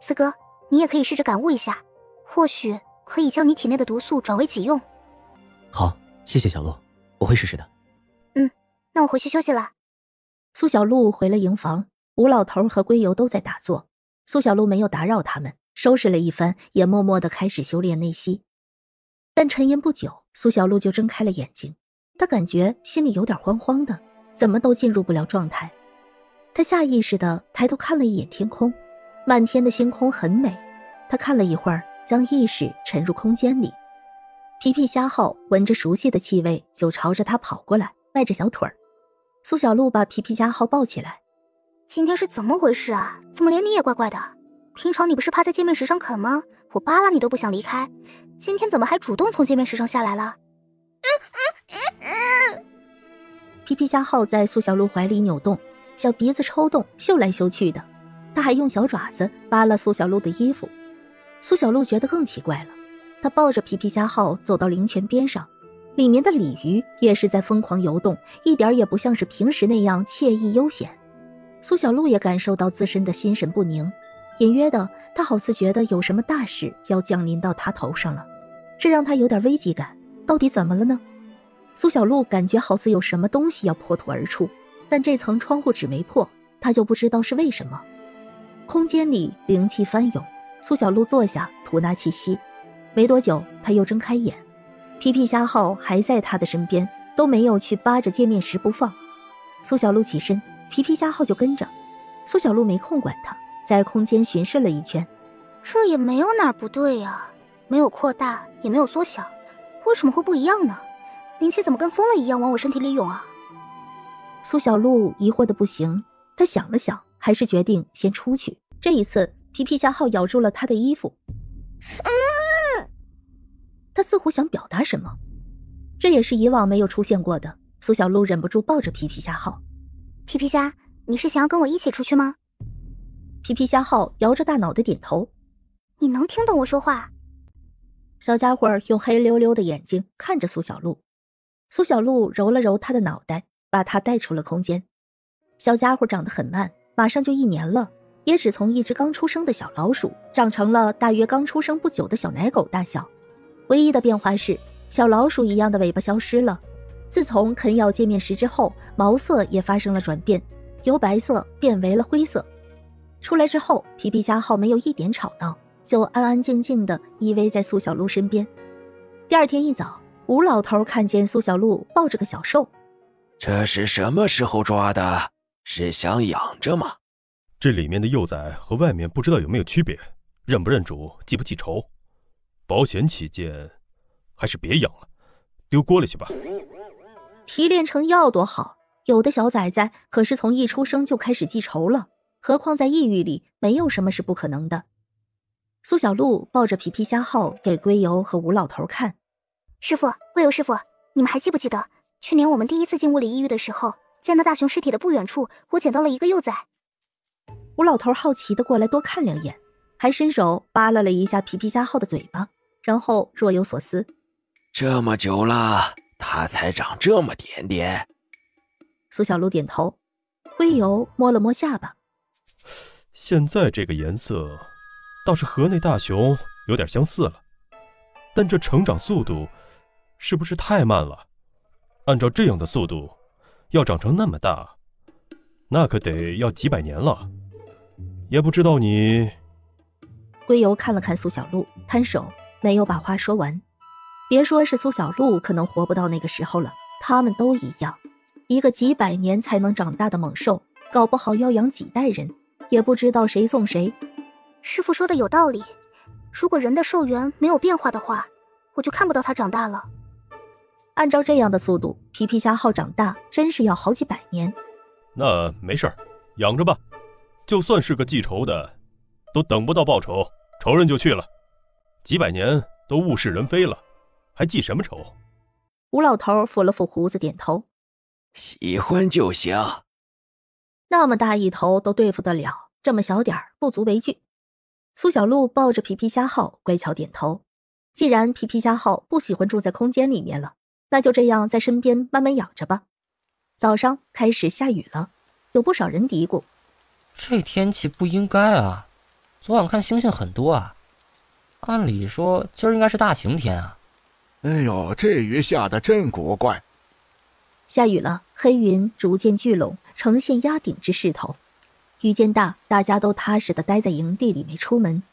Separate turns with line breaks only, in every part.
四哥，你也可以试着感悟一下，或许可以将你体内的毒素转为己用。
好，谢谢小鹿，我会试试的。
那我回去休息了。
苏小鹿回了营房，吴老头和龟油都在打坐。苏小鹿没有打扰他们，收拾了一番，也默默地开始修炼内息。但沉吟不久，苏小鹿就睁开了眼睛，他感觉心里有点慌慌的，怎么都进入不了状态。他下意识地抬头看了一眼天空，满天的星空很美。他看了一会儿，将意识沉入空间里。皮皮虾号闻着熟悉的气味，就朝着他跑过来，迈着小腿儿。苏小鹿把皮皮虾号抱起来。
今天是怎么回事啊？怎么连你也怪怪的？平常你不是趴在界面石上啃吗？我扒拉你都不想离开，今天怎么还主动从界面石上下来了？
皮皮虾号在苏小鹿怀里扭动，小鼻子抽动，嗅来嗅去的。他还用小爪子扒拉苏小鹿的衣服。苏小鹿觉得更奇怪了，他抱着皮皮虾号走到灵泉边上，里面的鲤鱼也是在疯狂游动，一点也不像是平时那样惬意悠闲。苏小鹿也感受到自身的心神不宁，隐约的他好似觉得有什么大事要降临到他头上了，这让他有点危机感。到底怎么了呢？苏小鹿感觉好似有什么东西要破土而出，但这层窗户纸没破，他就不知道是为什么。空间里灵气翻涌，苏小鹿坐下吐纳气息，没多久他又睁开眼，皮皮虾号还在他的身边，都没有去扒着界面石不放。苏小鹿起身，皮皮虾号就跟着。苏小鹿没空管他，在空间巡视了一圈。
这也没有哪儿不对呀，没有扩大，也没有缩小，为什么会不一样呢？灵气怎么跟疯了一样往我身体里涌啊？
苏小鹿疑惑的不行，他想了想，还是决定先出去。这一次，皮皮虾号咬住了他的衣服。他似乎想表达什么，这也是以往没有出现过的。苏小鹿忍不住抱着皮皮虾号。
皮皮虾，你是想要跟我一起出去吗？
皮皮虾号摇着大脑的点头。
你能听懂我说话？
小家伙用黑溜溜的眼睛看着苏小鹿。苏小鹿揉了揉他的脑袋，把他带出了空间。小家伙长得很慢，马上就1年了，也只从一只刚出生的小老鼠长成了大约刚出生不久的小奶狗大小。唯一的变化是，小老鼠一样的尾巴消失了。自从啃咬界面石之后，毛色也发生了转变，由白色变为了灰色。出来之后，皮皮虾号没有一点吵闹，就安安静静地依偎在苏小鹿身边。第二天一早，吴老头看见苏小鹿抱着个小兽。
这是什么时候抓的？是想养着吗？
这里面的幼崽和外面不知道有没有区别，认不认主，记不记仇，保险起见，还是别养了，丢锅里去吧。
提炼成药多好，有的小崽崽可是从一出生就开始记仇了，何况在异域里没有什么是不可能的。苏小鹿抱着皮皮虾号给龟油和吴老头看。
师傅，龟油师傅，你们还记不记得去年我们第一次进物理异域的时候，在那大熊尸体的不远处，我捡到了一个幼崽。
吴老头好奇地过来多看2眼，还伸手扒拉了一下皮皮虾号的嘴巴，然后若有所思。
这么久了，它才长这么点点。
苏小鹿点头，龟油摸了摸下巴。
现在这个颜色倒是和那大熊有点相似了，但这成长速度是不是太慢了？按照这样的速度，要长成那么大，那可得要几百年了。也不知道你……
龟油看了看苏小鹿，摊手，没有把话说完。别说是苏小鹿可能活不到那个时候了，他们都一样。一个几百年才能长大的猛兽，搞不好要养几代人，也不知道谁送谁。
师傅说的有道理，如果人的寿元没有变化的话，我就看不到它长大了。
按照这样的速度，皮皮虾号长大真是要好几百年。
那没事儿，养着吧。就算是个记仇的，都等不到报仇，仇人就去了。几百年都物是人非了，还记什么仇？
吴老头抚了抚胡子，点头。
喜欢就行。
那么大一头都对付得了，这么小点儿不足为惧。苏小鹿抱着皮皮虾号乖巧点头。既然皮皮虾号不喜欢住在空间里面了，那就这样在身边慢慢养着吧。早上开始下雨了，有不少人嘀咕，
这天气不应该啊，昨晚看星星很多啊，按理说今儿应该是大晴天啊。
哎呦，这雨下得真古怪。
下雨了，黑云逐渐聚拢，呈现压顶之势头。雨渐大，大家都踏实地待在营地里没出门。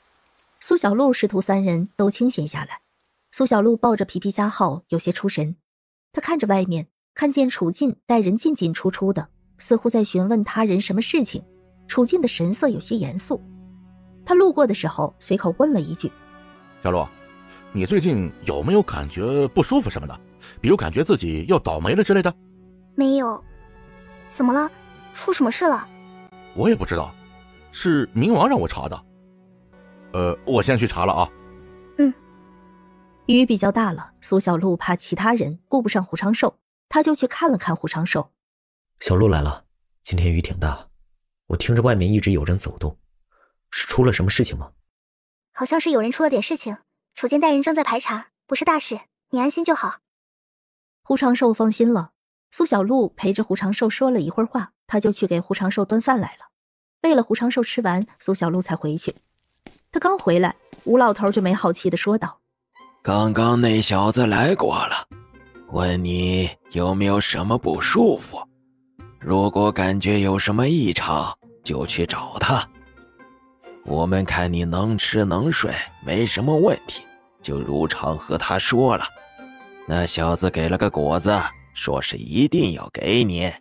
苏小璐师徒三人都清闲下来。苏小璐抱着皮皮虾号有些出神，他看着外面，看见楚进带人进进出出的，似乎在询问他人什么事情。楚进的神色有些严肃，他路过的时候随口问了一句：
小璐，你最近有没有感觉不舒服什么的？比如感觉自己要倒霉了之类的？
没有。怎么了？出什么事了？
我也不知道，是冥王让我查的。我先去查了啊。
雨比较大了，苏小璐怕其他人顾不上胡长寿，他就去看了看胡长寿。
小璐来了，今天雨挺大，我听着外面一直有人走动，是出了什么事情吗？
好像是有人出了点事情，楚进带人正在排查，不是大事，你安心就好。
胡长寿放心了，苏小璐陪着胡长寿说了一会儿话，他就去给胡长寿端饭来了。为了胡长寿吃完，苏小璐才回去。他刚回来，吴老头就没好气地说道：
刚刚那小子来过了，问你有没有什么不舒服，如果感觉有什么异常就去找他。我们看你能吃能睡，没什么问题，就如常和他说了。那小子给了个果子，说是一定要给你。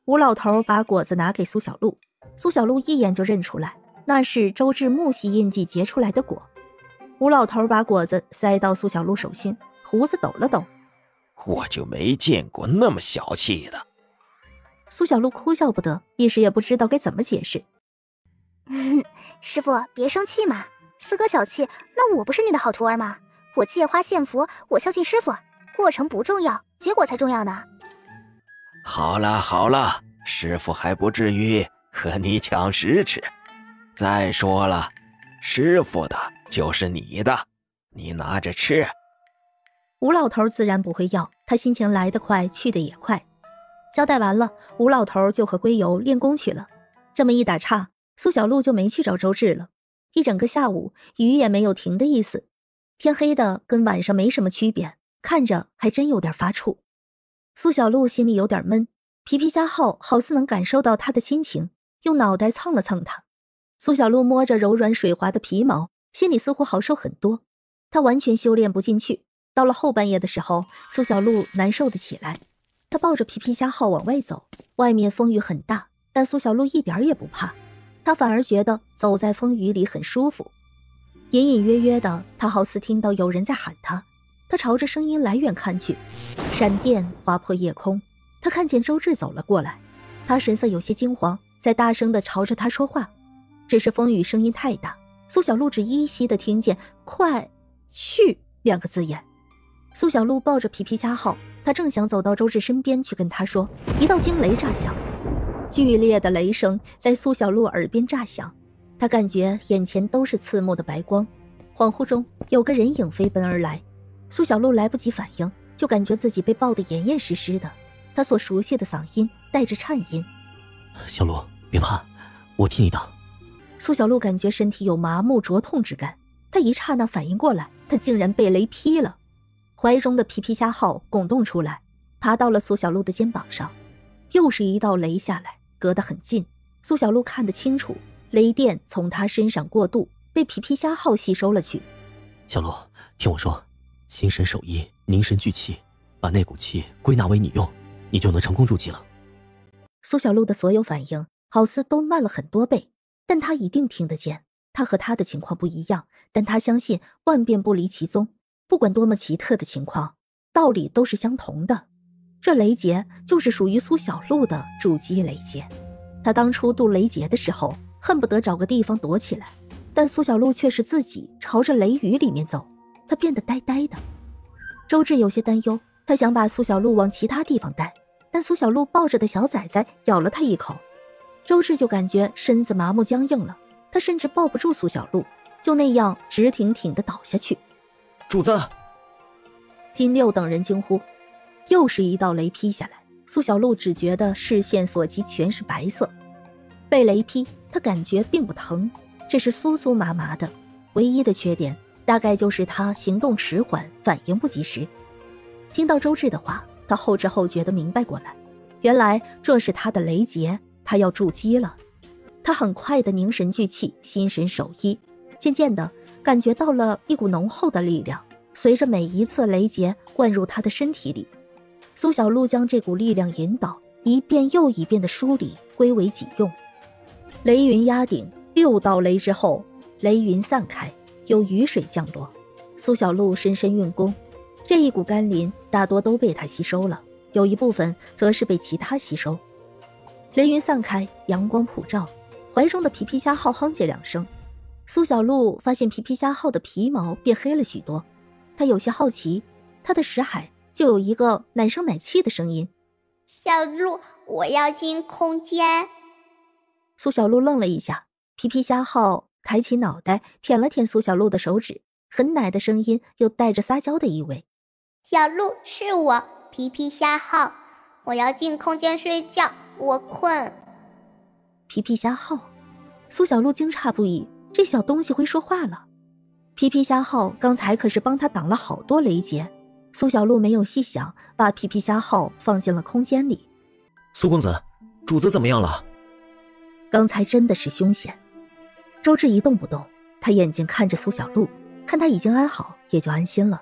吴老头把果子拿给苏小璐，苏小璐一眼就认出来，那是周至木系印记结出来的果。吴老头把果子塞到苏小璐手心，胡子抖了抖：
我就没见过那么小气的。
苏小璐哭笑不得，一时也不知道该怎么解释。
师傅别生气嘛，四哥小气，那我不是你的好徒儿吗？我借花献佛，我孝敬师傅，过程不重要，结果才重要呢。
好了好了，师傅还不至于和你抢食吃。再说了，师傅的就是你的，你拿着吃。
吴老头自然不会要，他心情来得快，去得也快。交代完了，吴老头就和龟友练功去了。这么一打岔，苏小璐就没去找周至了。一整个下午，雨也没有停的意思，天黑的跟晚上没什么区别，看着还真有点发怵。苏小璐心里有点闷，皮皮虾号好似能感受到他的心情，用脑袋蹭了蹭他。苏小璐摸着柔软水滑的皮毛，心里似乎好受很多。她完全修炼不进去，到了后半夜的时候，苏小璐难受的起来。她抱着皮皮虾号往外走，外面风雨很大，但苏小璐一点也不怕，她反而觉得走在风雨里很舒服。隐隐约约的，她好似听到有人在喊她。她朝着声音来源看去，闪电划破夜空，她看见周至走了过来，他神色有些惊慌，在大声地朝着她说话。只是风雨声音太大，苏小璐只依稀地听见快去2个字眼。苏小璐抱着皮皮虾号，她正想走到周至身边去跟他说，一道惊雷炸响，剧烈的雷声在苏小璐耳边炸响，她感觉眼前都是刺目的白光，恍惚中有个人影飞奔而来。苏小璐来不及反应，就感觉自己被抱得严严实实的，她所熟悉的嗓音带着颤音：
小璐别怕，我替你挡。
苏小璐感觉身体有麻木灼痛之感，她一刹那反应过来，她竟然被雷劈了。怀中的皮皮虾号拱动出来，爬到了苏小璐的肩膀上，又是一道雷下来，隔得很近。苏小璐看得清楚，雷电从她身上过渡，被皮皮虾号吸收了去。
小璐，听我说，心神守一，凝神聚气，把那股气归纳为你用，你就能成功入气了。
苏小璐的所有反应好似都慢了很多倍，但她一定听得见。她和她的情况不一样，但她相信万变不离其宗，不管多么奇特的情况，道理都是相同的。这雷劫就是属于苏小璐的筑基雷劫。她当初渡雷劫的时候，恨不得找个地方躲起来，但苏小璐却是自己朝着雷雨里面走，她变得呆呆的。周至有些担忧，他想把苏小璐往其他地方带，但苏小璐抱着的小崽崽咬了他一口，周至就感觉身子麻木僵硬了，他甚至抱不住苏小璐，就那样直挺挺地倒下去。
主子！
金六等人惊呼，又是一道雷劈下来。苏小璐只觉得视线所及全是白色，被雷劈，他感觉并不疼，只是酥酥麻麻的，唯一的缺点大概就是他行动迟缓，反应不及时。听到周至的话，他后知后觉地明白过来，原来这是他的雷劫，他要筑基了。他很快地凝神聚气，心神守一，渐渐地感觉到了一股浓厚的力量，随着每一次雷劫灌入他的身体里。苏小璐将这股力量引导，一遍又一遍地梳理，归为己用。雷云压顶，6道雷之后，雷云散开，有雨水降落。苏小璐深深运功，这一股甘霖大多都被他吸收了，有一部分则是被其他吸收。雷云散开，阳光普照，怀中的皮皮虾号哼唧2声。苏小璐发现皮皮虾号的皮毛变黑了许多，她有些好奇，她的识海就有一个奶声奶气的声音：
小鹿，我要进空间。
苏小璐愣了一下，皮皮虾号抬起脑袋舔了舔苏小璐的手指，很奶的声音又带着撒娇的意味：
小鹿，是我，皮皮虾号，我要进空间睡觉，我困。
皮皮虾号，苏小璐惊诧不已，这小东西会说话了。皮皮虾号刚才可是帮他挡了好多雷劫，苏小璐没有细想，把皮皮虾号放进了空间里。
苏公子，主子怎么样了？
刚才真的是凶险。周至一动不动，他眼睛看着苏小璐，看他已经安好，也就安心了。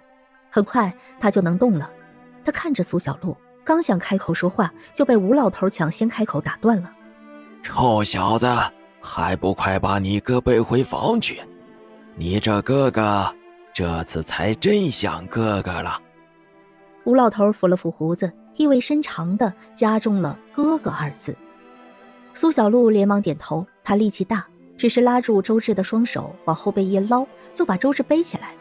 很快他就能动了。他看着苏小璐，刚想开口说话，就被吴老头抢先开口打断了。
臭小子，还不快把你哥背回房去！你这哥哥这次才真像哥哥了。
吴老头抚了抚胡子，意味深长地加重了哥哥2字。苏小璐连忙点头，他力气大，只是拉住周至的双手往后背一捞，就把周至背起来了。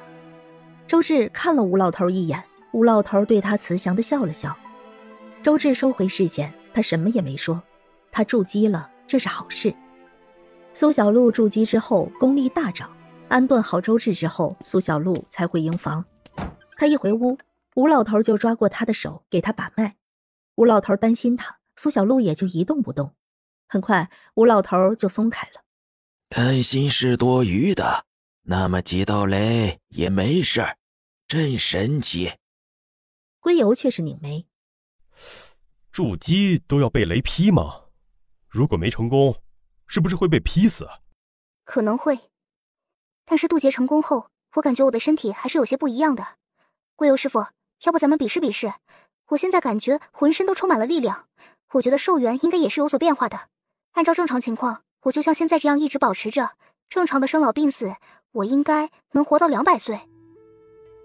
周至看了吴老头一眼，吴老头对他慈祥地笑了笑。周至收回视线，他什么也没说。他筑基了，这是好事。苏小璐筑基之后功力大涨，安顿好周至之后，苏小璐才回营房。他一回屋，吴老头就抓过他的手给他把脉。吴老头担心他，苏小璐也就一动不动。很快吴老头就松开了。
担心是多余的，那么几道雷也没事儿，真神奇。
归游却是拧眉：
筑基都要被雷劈吗？如果没成功，是不是会被劈死？
可能会，但是渡劫成功后，我感觉我的身体还是有些不一样的。归游师傅，要不咱们比试比试？我现在感觉浑身都充满了力量，我觉得寿元应该也是有所变化的。按照正常情况，我就像现在这样一直保持着正常的生老病死，我应该能活到200岁。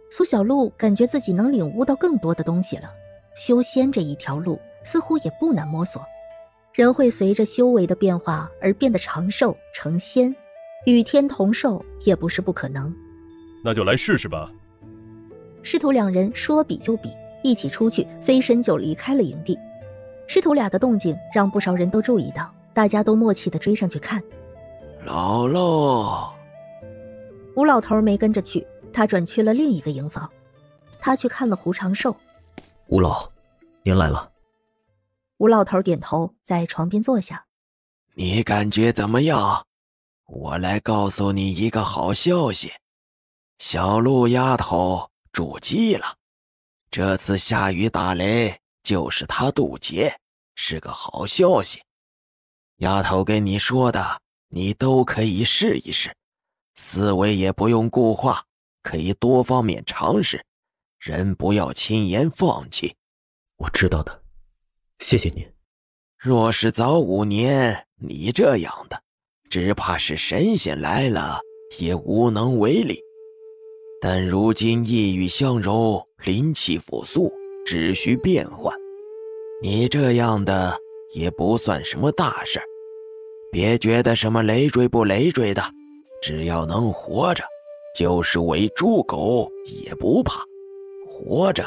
苏小璐感觉自己能领悟到更多的东西了，修仙这一条路似乎也不难摸索。人会随着修为的变化而变得长寿成仙，与天同寿也不是不可能。
那就来试试吧。
师徒2人说比就比，一起出去，飞身就离开了营地。师徒俩的动静让不少人都注意到，大家都默契地追上去看。
姥姥，
吴老头没跟着去，他转去了另一个营房。他去看了胡长寿。
吴老，您来了。
吴老头点头，在床边坐下。
你感觉怎么样？我来告诉你一个好消息，小鹿丫头筑基了。这次下雨打雷就是她渡劫，是个好消息。丫头跟你说的，你都可以试一试，思维也不用固化，可以多方面尝试，人不要轻言放弃。
我知道的，谢谢您。
若是早5年，你这样的，只怕是神仙来了也无能为力。但如今异域相融，灵气复苏，只需变换，你这样的也不算什么大事儿。别觉得什么累赘不累赘的，只要能活着，就是为猪狗也不怕。活着，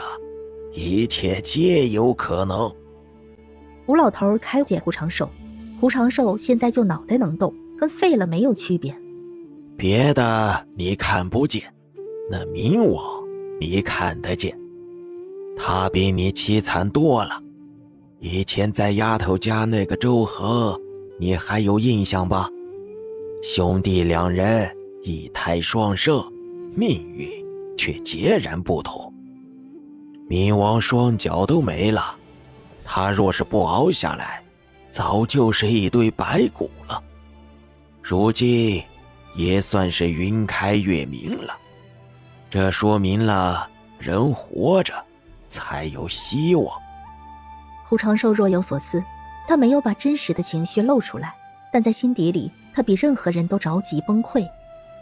一切皆有可能。
吴老头开解胡长寿，胡长寿现在就脑袋能动，跟废了没有区别。
别的你看不见，那冥王你看得见，他比你凄惨多了。以前在丫头家那个周恒，你还有印象吧？兄弟两人一胎双生，命运却截然不同。冥王双脚都没了，他若是不熬下来，早就是一堆白骨了。如今也算是云开月明了，这说明了人活着才有希望。
胡长寿若有所思，他没有把真实的情绪露出来，但在心底里，他比任何人都着急崩溃。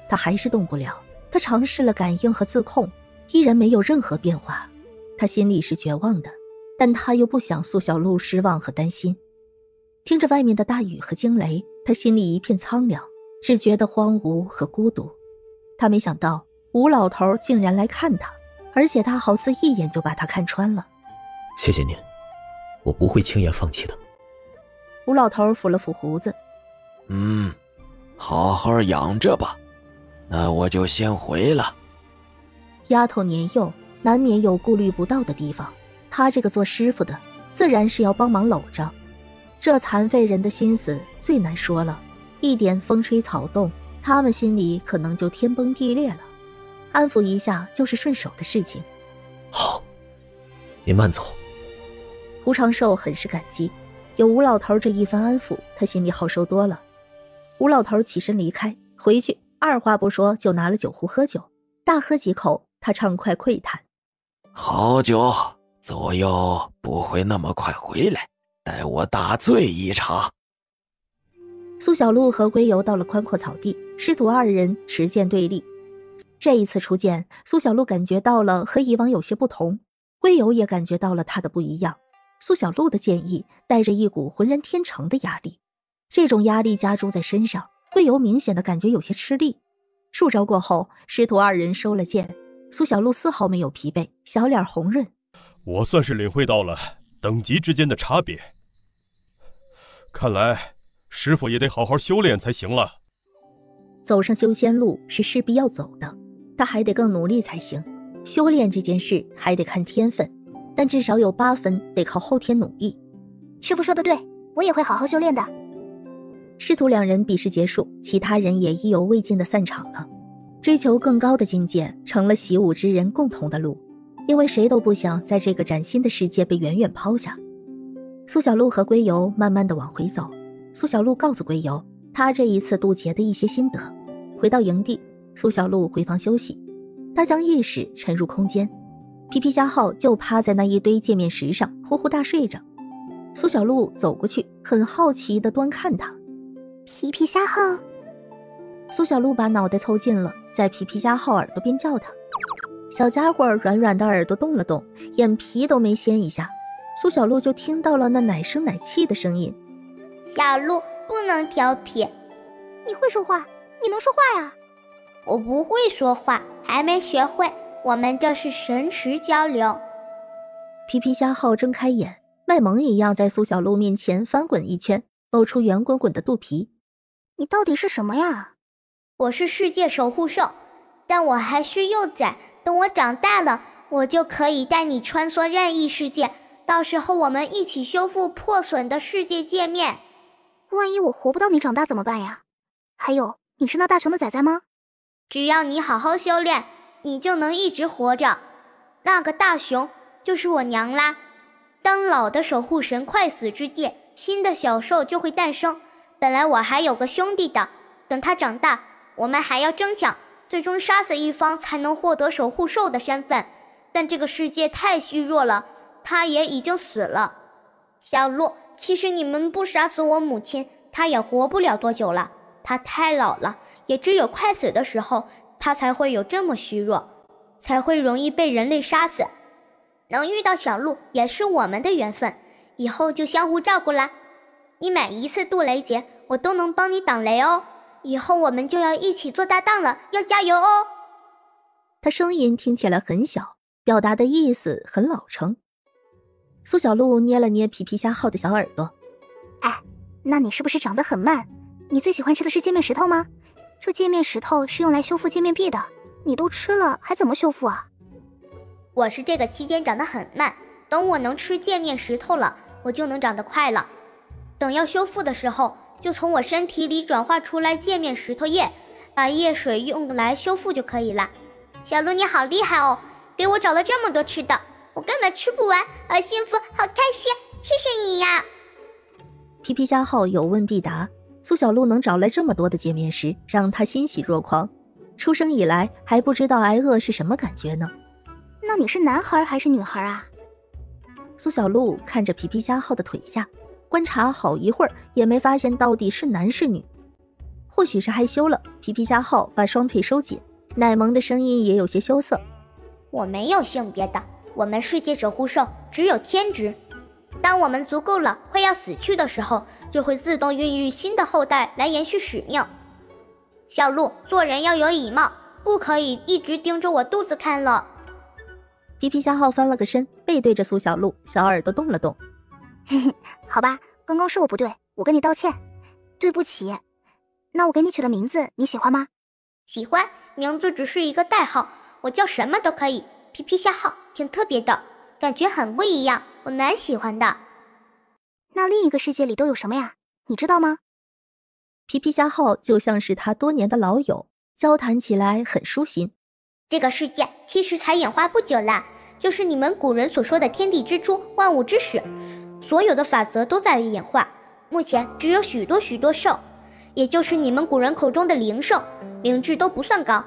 他还是动不了，他尝试了感应和自控，依然没有任何变化。他心里是绝望的，但他又不想苏小璐失望和担心。听着外面的大雨和惊雷，他心里一片苍凉，只觉得荒芜和孤独。他没想到吴老头竟然来看他，而且他好似一眼就把他看穿了。
谢谢您，我不会轻言放弃的。
吴老头抚了抚胡子，
好好养着吧，那我就先回了。
丫头年幼，难免有顾虑不到的地方，他这个做师傅的自然是要帮忙搂着。这残废人的心思最难说了，一点风吹草动，他们心里可能就天崩地裂了。安抚一下就是顺手的事情。
好，您慢走。
胡长寿很是感激，有吴老头这一番安抚，他心里好受多了。吴老头起身离开，回去二话不说就拿了酒壶喝酒，大喝几口，他畅快喟叹：
好酒，左右不会那么快回来，待我大醉一场。
苏小璐和归游到了宽阔草地，师徒二人持剑对立。这一次出剑，苏小璐感觉到了和以往有些不同，归游也感觉到了他的不一样。苏小璐的剑意带着一股浑然天成的压力，这种压力加诸在身上，归游明显的感觉有些吃力。数招过后，师徒二人收了剑，苏小璐丝毫没有疲惫，小脸红润。
我算是领会到了等级之间的差别，看来师傅也得好好修炼才行了。
走上修仙路是势必要走的，他还得更努力才行。修炼这件事还得看天分，但至少有8分得靠后天努力。
师傅说的对，我也会好好修炼的。
师徒两人比试结束，其他人也意犹未尽地散场了。追求更高的境界成了习武之人共同的路，因为谁都不想在这个崭新的世界被远远抛下。苏小璐和归游慢慢地往回走，苏小璐告诉归游他这一次渡劫的一些心得。回到营地，苏小璐回房休息，他将意识沉入空间。皮皮虾号就趴在那一堆界面石上呼呼大睡着。苏小璐走过去，很好奇地端看他。
皮皮虾号。
苏小璐把脑袋凑近了，在皮皮虾号耳朵边叫他。小家伙软软的耳朵动了动，眼皮都没掀一下，苏小璐就听到了那奶声奶气的声音。
小璐不能调皮。
你会说话，你能说话呀？
我不会说话，还没学会，我们这是神识交流。
皮皮虾号睁开眼，卖萌一样在苏小璐面前翻滚一圈，露出圆滚滚的肚皮。
你到底是什么呀？
我是世界守护兽，但我还是幼崽，等我长大了，我就可以带你穿梭任意世界，到时候我们一起修复破损的世界界面。
万一我活不到你长大怎么办呀？还有，你是那大熊的崽崽吗？
只要你好好修炼，你就能一直活着。那个大熊就是我娘啦。当老的守护神快死之际，新的小兽就会诞生。本来我还有个兄弟的，等他长大，我们还要争抢，最终杀死一方才能获得守护兽的身份。但这个世界太虚弱了，他也已经死了。小璐，其实你们不杀死我母亲，她也活不了多久了。她太老了，也只有快死的时候，她才会有这么虚弱，才会容易被人类杀死。能遇到小璐也是我们的缘分，以后就相互照顾啦。你每一次渡雷劫，我都能帮你挡雷哦。以后我们就要一起做搭档了，要加油哦。
他声音听起来很小，表达的意思很老成。苏小璐捏了捏皮皮虾号的小耳朵。
哎，那你是不是长得很慢？你最喜欢吃的是界面石头吗？这界面石头是用来修复界面壁的，你都吃了还怎么修复啊？
我是这个期间长得很慢，等我能吃界面石头了，我就能长得快了。等要修复的时候，就从我身体里转化出来界面石头液，把液水用来修复就可以了。小鹿你好厉害哦，给我找了这么多吃的，我根本吃不完，好幸福，好开心，谢谢你呀。
皮皮虾号有问必答，苏小鹿能找来这么多的界面石，让他欣喜若狂。出生以来还不知道挨饿是什么感觉呢。
那你是男孩还是女孩啊？
苏小鹿看着皮皮虾号的腿下，观察好一会儿，也没发现到底是男是女。或许是害羞了，皮皮虾号把双腿收紧，奶萌的声音也有些羞涩。
我没有性别的，我们世界守护兽只有天职。当我们足够了，快要死去的时候，就会自动孕育新的后代来延续使命。小鹿，做人要有礼貌，不可以一直盯着我肚子看了。
皮皮虾号翻了个身，背对着苏小鹿，小耳朵动了动。
好吧，刚刚是我不对，我跟你道歉，对不起。那我给你取的名字你喜欢吗？
喜欢，名字只是一个代号，我叫什么都可以。皮皮虾号挺特别的，感觉很不一样，我蛮喜欢的。
那另一个世界里都有什么呀？你知道吗？
皮皮虾号就像是他多年的老友，交谈起来很舒心。
这个世界其实才演化不久啦，就是你们古人所说的天地之初，万物之始，所有的法则都在于演化。目前只有许多兽，也就是你们古人口中的灵兽，灵智都不算高。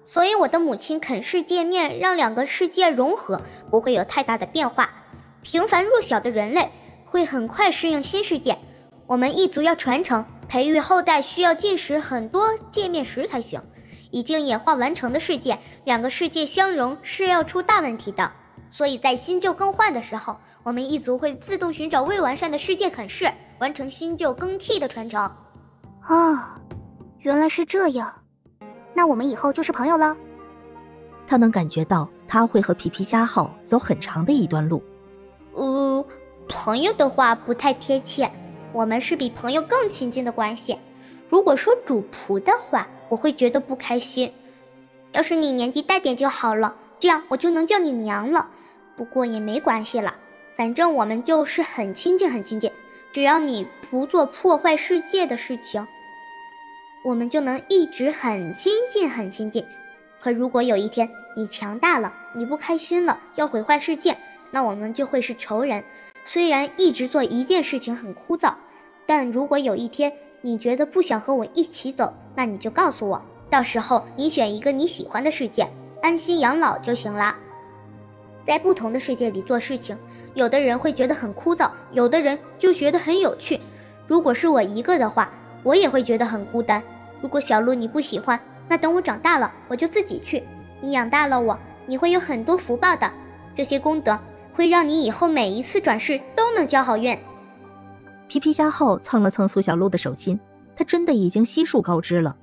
所以我的母亲肯世界面，让两个世界融合，不会有太大的变化。平凡弱小的人类会很快适应新世界。我们一族要传承，培育后代需要进食很多界面石才行。已经演化完成的世界，两个世界相融是要出大问题的。所以在新旧更换的时候，我们一族会自动寻找未完善的世界肯世，完成新旧更替的传承。
原来是这样，那我们以后就是朋友了。
他能感觉到他会和皮皮虾号走很长的一段路。
朋友的话不太贴切，我们是比朋友更亲近的关系。如果说主仆的话，我会觉得不开心。要是你年纪大点就好了，这样我就能叫你娘了。不过也没关系啦，反正我们就是很亲近，只要你不做破坏世界的事情，我们就能一直很亲近。可如果有一天你强大了，你不开心了，要毁坏世界，那我们就会是仇人。虽然一直做一件事情很枯燥，但如果有一天你觉得不想和我一起走，那你就告诉我，到时候你选一个你喜欢的世界，安心养老就行了。在不同的世界里做事情，有的人会觉得很枯燥，有的人就觉得很有趣。如果是我一个的话，我也会觉得很孤单。如果小鹿你不喜欢，那等我长大了我就自己去。你养大了我，你会有很多福报的，这些功德会让你以后每一次转世都能交好运。
皮皮虾号蹭了蹭苏小鹿的手心，他真的已经悉数告知了。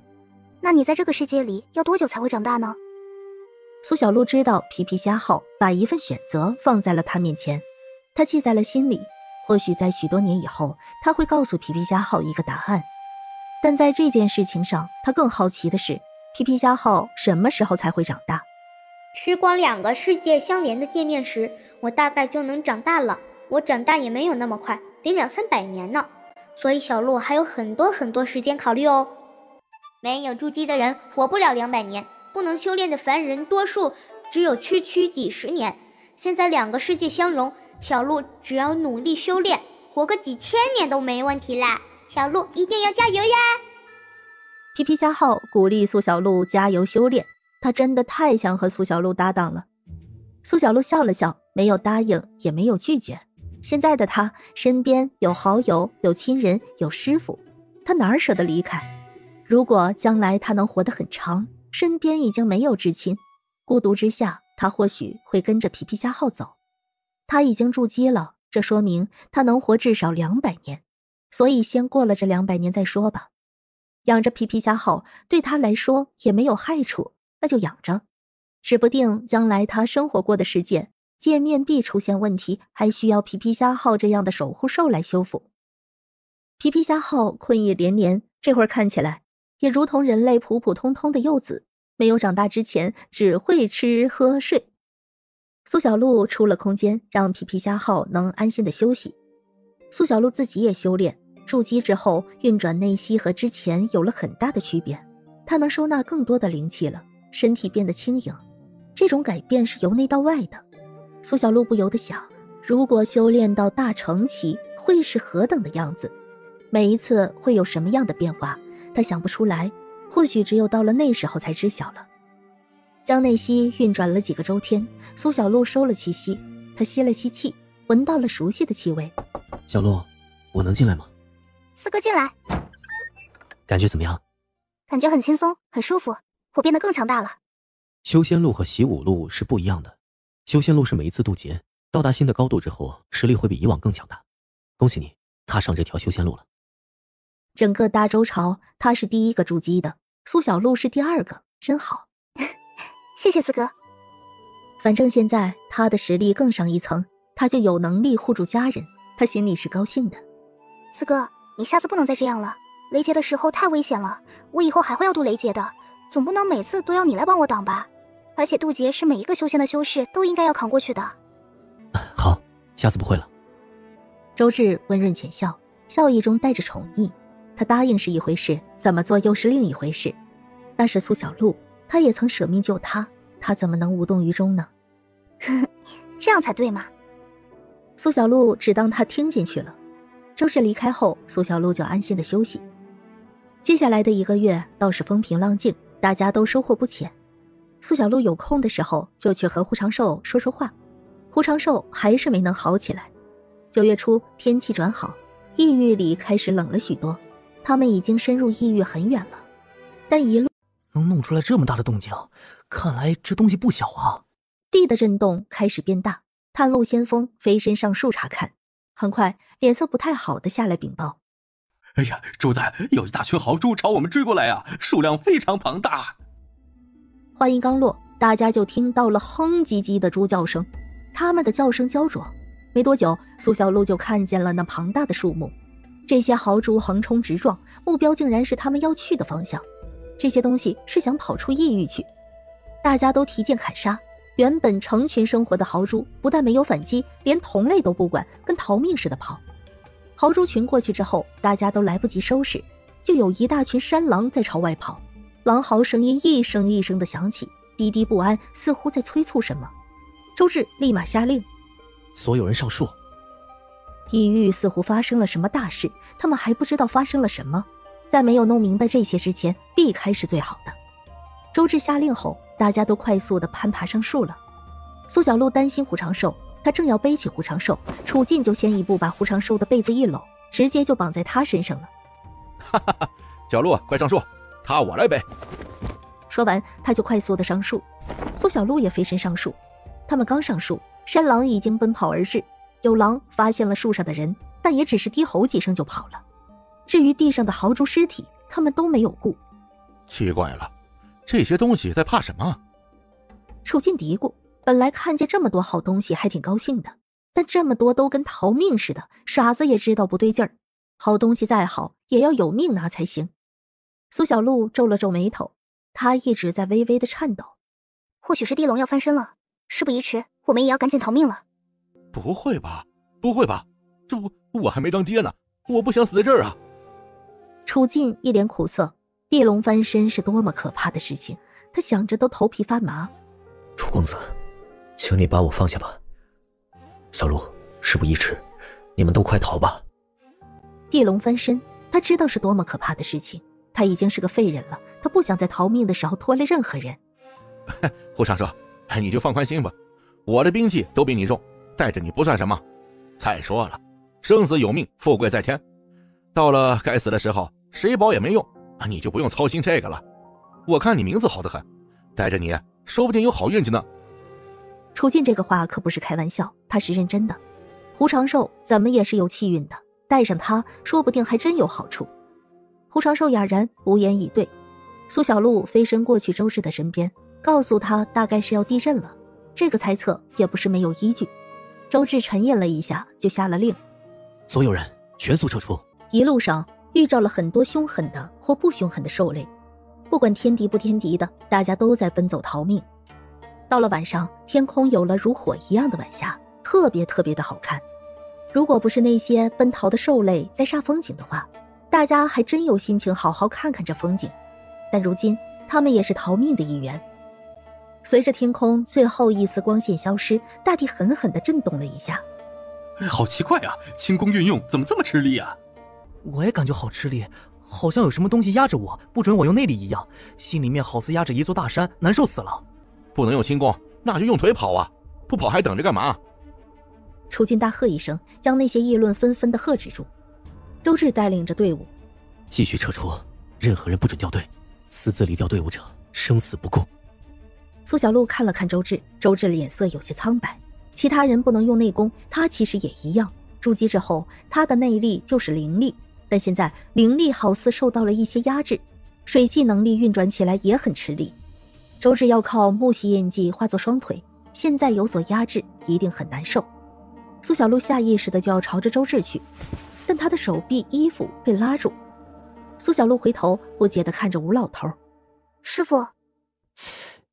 那你在这个世界里要多久才会长大呢？
苏小鹿知道皮皮虾号把一份选择放在了他面前，他记在了心里。或许在许多年以后，他会告诉皮皮虾号一个答案。但在这件事情上，他更好奇的是，皮皮虾号什么时候才会长大？
吃光两个世界相连的界面时，我大概就能长大了。我长大也没有那么快，得200-300年呢。所以小鹿还有很多时间考虑哦。没有筑基的人活不了200年，不能修炼的凡人多数只有区几十年。现在两个世界相融，小鹿只要努力修炼，活个几千年都没问题啦。小鹿一定要加油呀！
皮皮虾号鼓励苏小鹿加油修炼，他真的太想和苏小鹿搭档了。苏小鹿笑了笑，没有答应，也没有拒绝。现在的他身边有好友，有亲人，有师傅，他哪儿舍得离开？如果将来他能活得很长，身边已经没有至亲，孤独之下，他或许会跟着皮皮虾号走。他已经筑基了，这说明他能活至少200年，所以先过了这200年再说吧。养着皮皮虾号对他来说也没有害处，那就养着。指不定将来他生活过的世界界面壁出现问题，还需要皮皮虾号这样的守护兽来修复。皮皮虾号困意连连，这会儿看起来也如同人类普普通通的幼子，没有长大之前只会吃喝睡。苏小鹿出了空间，让皮皮虾号能安心的休息。苏小鹿自己也修炼，筑基之后，运转内息和之前有了很大的区别，他能收纳更多的灵气了，身体变得轻盈。这种改变是由内到外的。苏小璐不由得想，如果修炼到大成期，会是何等的样子？每一次会有什么样的变化，他想不出来，或许只有到了那时候才知晓了。将内息运转了几个周天，苏小璐收了气息，她吸了吸气，闻到了熟悉的气味。
小璐，我能进来吗？
四哥进来。
感觉怎么样？
感觉很轻松，很舒服，我变得更强大了。
修仙路和习武路是不一样的，修仙路是每一次渡劫，到达新的高度之后，实力会比以往更强大。恭喜你，踏上这条修仙路了。
整个大周朝，他是第一个筑基的，苏小璐是第二个，真好。
谢谢四哥。
反正现在他的实力更上一层，他就有能力护住家人，他心里是高兴的。
四哥，你下次不能再这样了，雷劫的时候太危险了，我以后还会要渡雷劫的，总不能每次都要你来帮我挡吧？而且渡劫是每一个修仙的修士都应该要扛过去的。
好，下次不会了。
周至温润浅笑，笑意中带着宠溺。他答应是一回事，怎么做又是另一回事。那是苏小璐，他也曾舍命救他，他怎么能无动于衷呢？
这样才对嘛。
苏小璐只当他听进去了。周至离开后，苏小璐就安心的休息。接下来的1个月倒是风平浪静，大家都收获不浅。苏小璐有空的时候就去和胡长寿说说话，胡长寿还是没能好起来。9月初天气转好，异域里开始冷了许多，他们已经深入异域很远了。但一路
能弄出来这么大的动静，看来这东西不小啊。
地的震动开始变大，探路先锋飞身上树查看，很快脸色不太好的下来禀报：
哎呀，主子，有一大群豪猪朝我们追过来啊，数量非常庞大。
话音刚落，大家就听到了哼唧唧的猪叫声，他们的叫声焦灼。没多久，苏小璐就看见了那庞大的数目，这些豪猪横冲直撞，目标竟然是他们要去的方向。这些东西是想跑出异域去。大家都提剑砍杀，原本成群生活的豪猪不但没有反击，连同类都不管，跟逃命似的跑。豪猪群过去之后，大家都来不及收拾，就有一大群山狼在朝外跑，狼嚎声音一声一声的响起，低低不安，似乎在催促什么。周至立马下令，
所有人上树。
异域似乎发生了什么大事，他们还不知道发生了什么，在没有弄明白这些之前，避开是最好的。周至下令后，大家都快速地攀爬上树了。苏小璐担心胡长寿，他正要背起胡长寿，楚进就先一步把胡长寿的被子一搂，直接就绑在他身上了。
哈哈哈，小璐快上树，他我来背。
说完，他就快速地上树，苏小璐也飞身上树。他们刚上树，山狼已经奔跑而至，有狼发现了树上的人，但也只是低吼几声就跑了。至于地上的豪猪尸体，他们都没有顾。
奇怪了，这些东西在怕什么？
楚进嘀咕，本来看见这么多好东西还挺高兴的，但这么多都跟逃命似的，傻子也知道不对劲儿。好东西再好，也要有命拿才行。苏小璐皱了皱眉头，她一直在微微的颤抖。
或许是地龙要翻身了，事不宜迟，我们也要赶紧逃命了。
不会吧，不会吧，这我还没当爹呢，我不想死在这儿啊。
楚进一脸苦涩，地龙翻身是多么可怕的事情，他想着都头皮发麻。
楚公子，请你把我放下吧。小璐，事不宜迟，你们都快逃吧。
地龙翻身，他知道是多么可怕的事情，他已经是个废人了，他不想在逃命的时候拖累任何人。
胡长寿，你就放宽心吧，我的兵器都比你重，带着你不算什么。再说了，生死有命，富贵在天，到了该死的时候，谁保也没用，你就不用操心这个了。我看你名字好得很，带着你说不定有好运气呢。
楚进这个话可不是开玩笑，他是认真的。胡长寿怎么也是有气运的，带上他说不定还真有好处。胡长寿哑然无言以对。苏小璐飞身过去周至的身边，告诉他大概是要地震了，这个猜测也不是没有依据。周至沉吟了一下，就下了令，
所有人全速撤出。
一路上遇着了很多凶狠的或不凶狠的兽类，不管天敌不天敌的，大家都在奔走逃命。到了晚上，天空有了如火一样的晚霞，特别的好看。如果不是那些奔逃的兽类在煞风景的话，大家还真有心情好好看看这风景。但如今他们也是逃命的一员。随着天空最后一丝光线消失，大地狠狠地震动了一下。
好奇怪啊，轻功运用怎么这么吃力啊？
我也感觉好吃力，好像有什么东西压着我，不准我用内力一样，心里面好似压着一座大山，难受死了。
不能用轻功，那就用腿跑啊，不跑还等着干嘛？
楚进大喝一声，将那些议论纷纷地喝止住。周至带领着队伍
继续撤出，任何人不准掉队，私自离掉队伍者生死不顾。
苏小璐看了看周至，周至脸色有些苍白。其他人不能用内功，他其实也一样。筑基之后，他的内力就是灵力，但现在灵力好似受到了一些压制，水系能力运转起来也很吃力。周至要靠木系印记化作双腿，现在有所压制，一定很难受。苏小璐下意识的就要朝着周至去，但他的手臂衣服被拉住。苏小璐回头不解地看着吴老头：“
师傅。”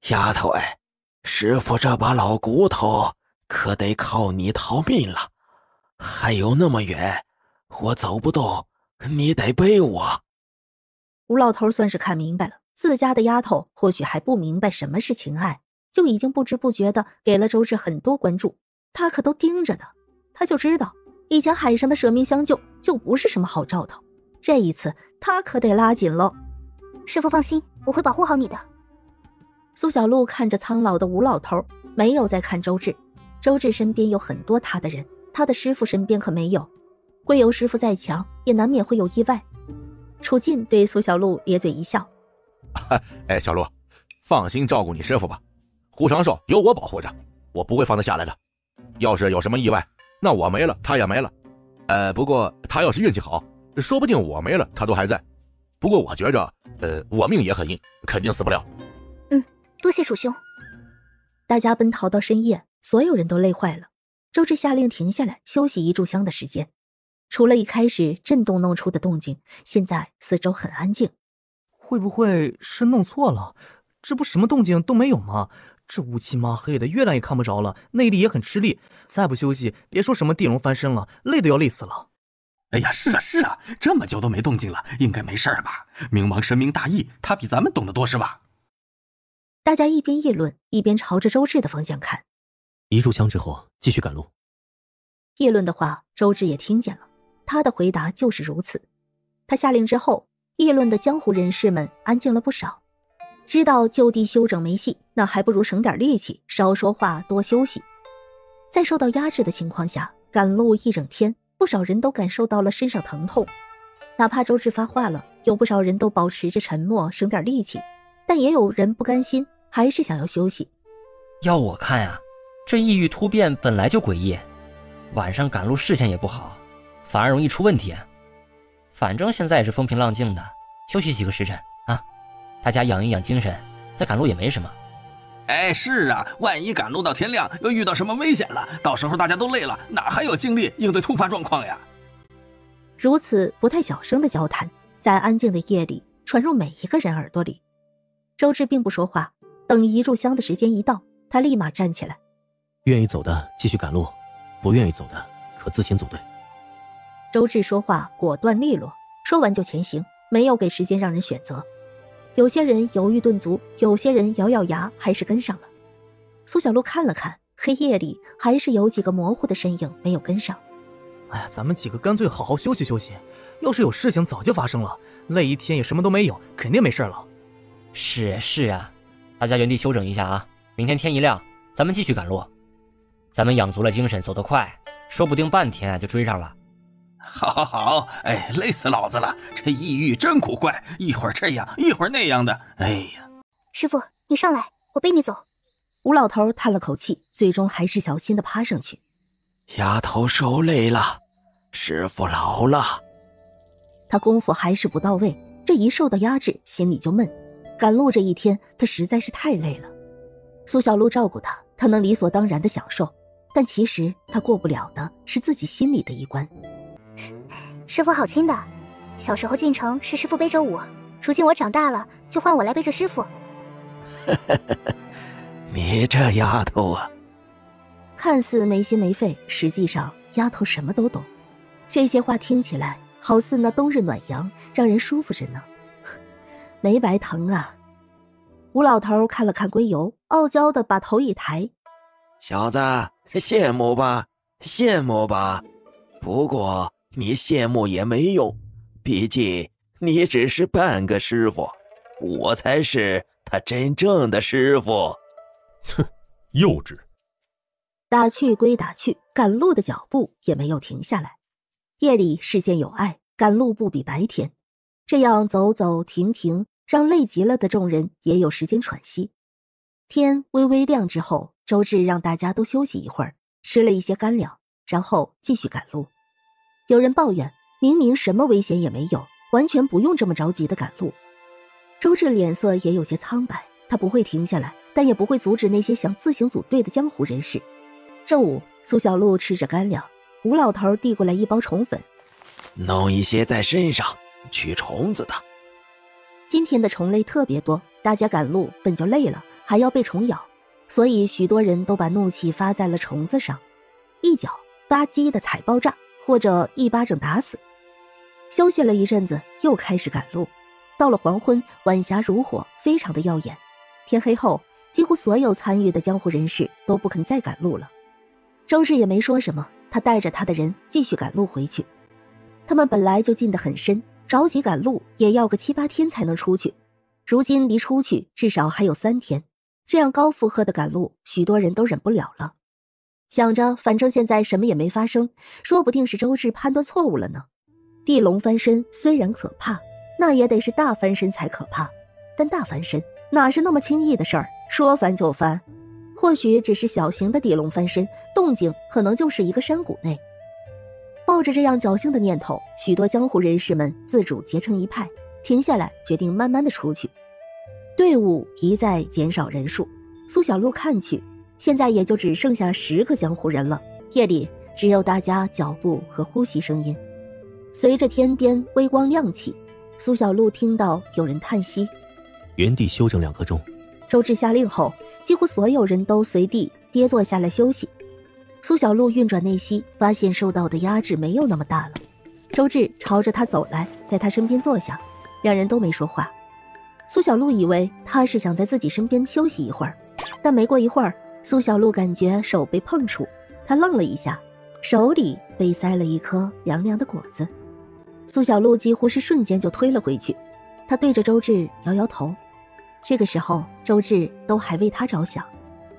丫头哎，师傅这把老骨头可得靠你逃命了，还有那么远，我走不动，你得背我。
吴老头算是看明白了，自家的丫头或许还不明白什么是情爱，就已经不知不觉地给了周至很多关注，他可都盯着呢。他就知道以前海上的舍命相救就不是什么好兆头，这一次他可得拉紧了。
师傅放心，我会保护好你的。
苏小璐看着苍老的吴老头，没有再看周至。周至身边有很多他的人，他的师傅身边可没有。贵游师傅再强，也难免会有意外。楚进对苏小璐咧嘴一笑：“
哎，小璐，放心照顾你师傅吧，胡长寿有我保护着，我不会放他下来的。要是有什么意外，那我没了，他也没了。不过他要是运气好，说不定我没了，他都还在。不过我觉着，我命也很硬，肯定死不了。”
多谢楚兄。
大家奔逃到深夜，所有人都累坏了。周至下令停下来休息一炷香的时间。除了一开始震动弄出的动静，现在四周很安静。
会不会是弄错了？这不什么动静都没有吗？这乌漆嘛黑的，月亮也看不着了，内力也很吃力，再不休息，别说什么地龙翻身了，累都要累死了。
哎呀，是啊，这么久都没动静了，应该没事吧？冥王深明大义，他比咱们懂得多是吧？
大家一边议论，一边朝着周至的方向看。
一炷香之后，继续赶路。
议论的话，周至也听见了，他的回答就是如此。他下令之后，议论的江湖人士们安静了不少。知道就地休整没戏，那还不如省点力气，少说话，多休息。在受到压制的情况下，赶路一整天，不少人都感受到了身上疼痛。哪怕周至发话了，有不少人都保持着沉默，省点力气，但也有人不甘心，还是想要休息。
要我看呀，这异域突变本来就诡异，晚上赶路视线也不好，反而容易出问题。反正现在也是风平浪静的，休息几个时辰啊，大家养一养精神，再赶路也没什么。
哎，是啊，万一赶路到天亮，又遇到什么危险了，到时候大家都累了，哪还有精力应对突发状况呀？
如此不太小声的交谈，在安静的夜里传入每一个人耳朵里。周至并不说话，等一炷香的时间一到，他立马站起来。
愿意走的继续赶路，不愿意走的可自行组队。
周至说话果断利落，说完就前行，没有给时间让人选择。有些人犹豫顿足，有些人咬咬牙还是跟上了。苏小璐看了看，黑夜里还是有几个模糊的身影没有跟上。
哎呀，咱们几个干脆好好休息休息，要是有事情早就发生了，累一天也什么都没有，肯定没事了。
是啊，大家原地休整一下啊，明天天一亮，咱们继续赶路。咱们养足了精神，走得快，说不定半天就追上了。
好，哎，累死老子了！这异域真古怪，一会儿这样，一会儿那样的，哎呀！
师傅，你上来，我背你走。
吴老头叹了口气，最终还是小心地爬上去。
丫头受累了，师傅老了。
他功夫还是不到位，这一受到压制，心里就闷。赶路这一天，他实在是太累了。苏小璐照顾他，他能理所当然地享受，但其实他过不了的是自己心里的一关。
师傅好亲的，小时候进城是师傅背着我，如今我长大了，就换我来背着师傅。
你这丫头啊，
看似没心没肺，实际上丫头什么都懂。这些话听起来好似那冬日暖阳，让人舒服着呢。没白疼啊。吴老头看了看龟油，傲娇的把头一抬：
小子，羡慕吧，羡慕吧。不过你羡慕也没用，毕竟你只是半个师傅，我才是他真正的师傅。
哼，幼稚。
打趣归打趣，赶路的脚步也没有停下来。夜里视线有碍，赶路不比白天，这样走走停停，让累极了的众人也有时间喘息。天微微亮之后，周至让大家都休息一会儿，吃了一些干粮，然后继续赶路。有人抱怨，明明什么危险也没有，完全不用这么着急的赶路。周至脸色也有些苍白，他不会停下来，但也不会阻止那些想自行组队的江湖人士。正午，苏小璐吃着干粮，吴老头递过来一包虫粉，
弄一些在身上，驱虫子的。
今天的虫类特别多，大家赶路本就累了，还要被虫咬，所以许多人都把怒气发在了虫子上，一脚吧唧的踩爆炸，或者一巴掌打死。休息了一阵子，又开始赶路。到了黄昏，晚霞如火，非常的耀眼。天黑后，几乎所有参与的江湖人士都不肯再赶路了。周至也没说什么，他带着他的人继续赶路回去。他们本来就进得很深，着急赶路也要个7、8天才能出去，如今离出去至少还有3天，这样高负荷的赶路，许多人都忍不了了。想着反正现在什么也没发生，说不定是周至判断错误了呢。地龙翻身虽然可怕，那也得是大翻身才可怕，但大翻身哪是那么轻易的事儿，说翻就翻。或许只是小型的地龙翻身，动静可能就是一个山谷内。抱着这样侥幸的念头，许多江湖人士们自主结成一派，停下来决定慢慢的出去。队伍一再减少人数，苏小璐看去，现在也就只剩下10个江湖人了。夜里只有大家脚步和呼吸声音。随着天边微光亮起，苏小璐听到有人叹息：
原地休整2刻钟。
周至下令后，几乎所有人都随地跌坐下来休息。苏小璐运转内息，发现受到的压制没有那么大了。周至朝着他走来，在他身边坐下，两人都没说话。苏小璐以为他是想在自己身边休息一会儿，但没过一会儿，苏小璐感觉手被碰触，她愣了一下，手里被塞了一颗凉凉的果子。苏小璐几乎是瞬间就推了回去，她对着周至摇摇头。这个时候，周至都还为他着想，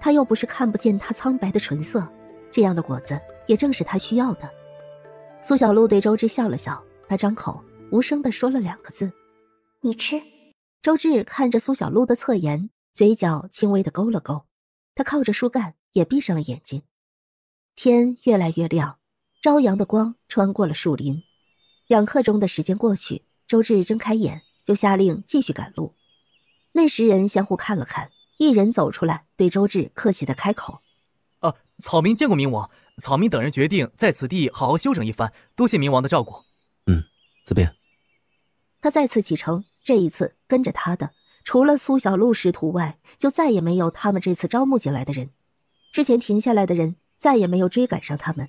他又不是看不见他苍白的唇色，这样的果子也正是他需要的。苏小璐对周至笑了笑，他张口无声地说了2个字：
你吃。
周至看着苏小璐的侧颜，嘴角轻微地勾了勾，他靠着树干也闭上了眼睛。天越来越亮，朝阳的光穿过了树林。2刻钟的时间过去，周至睁开眼，就下令继续赶路。那10人相互看了看，一人走出来，对周至客气地开口：
草民见过明王，草民等人决定在此地好好休整一番，多谢明王的照顾。
自便。
他再次启程，这一次跟着他的除了苏小璐师徒外，就再也没有他们这次招募进来的人。之前停下来的人再也没有追赶上他们。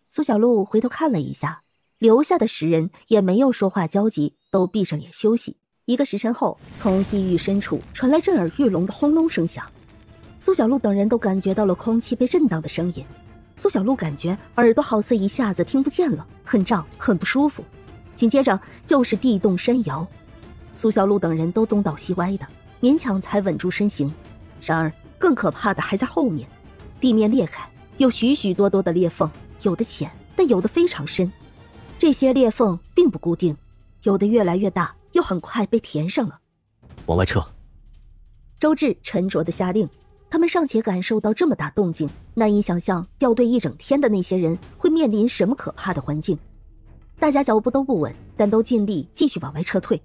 苏小璐回头看了一下，留下的10人也没有说话交集，都闭上眼休息。1个时辰后，从异域深处传来震耳欲聋的轰隆声响。苏小璐等人都感觉到了空气被震荡的声音。苏小璐感觉耳朵好似一下子听不见了，很胀，很不舒服。紧接着就是地动山摇，苏小璐等人都东倒西歪的，勉强才稳住身形。然而更可怕的还在后面，地面裂开，有许许多多的裂缝，有的浅，但有的非常深。这些裂缝并不固定，有的越来越大，又很快被填上了。
往外撤。
周至沉着地下令。他们尚且感受到这么大动静，难以想象掉队一整天的那些人会面临什么可怕的环境。大家脚步都不稳，但都尽力继续往外撤退。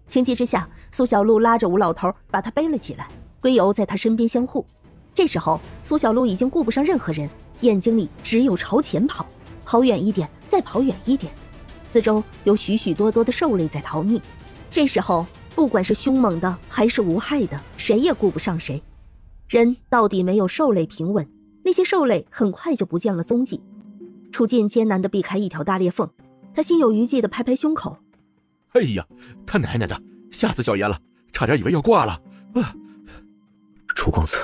情急之下，苏小璐拉着吴老头把他背了起来，龟友在他身边相护。这时候苏小璐已经顾不上任何人，眼睛里只有朝前跑，跑远一点，再跑远一点。四周有许许多多的兽类在逃命。这时候不管是凶猛的还是无害的，谁也顾不上谁。人到底没有兽类平稳，那些兽类很快就不见了踪迹。楚进艰难地避开一条大裂缝，他心有余悸地拍拍胸口。
哎呀，他奶奶的，吓死小爷了，差点以为要挂了。
楚公子，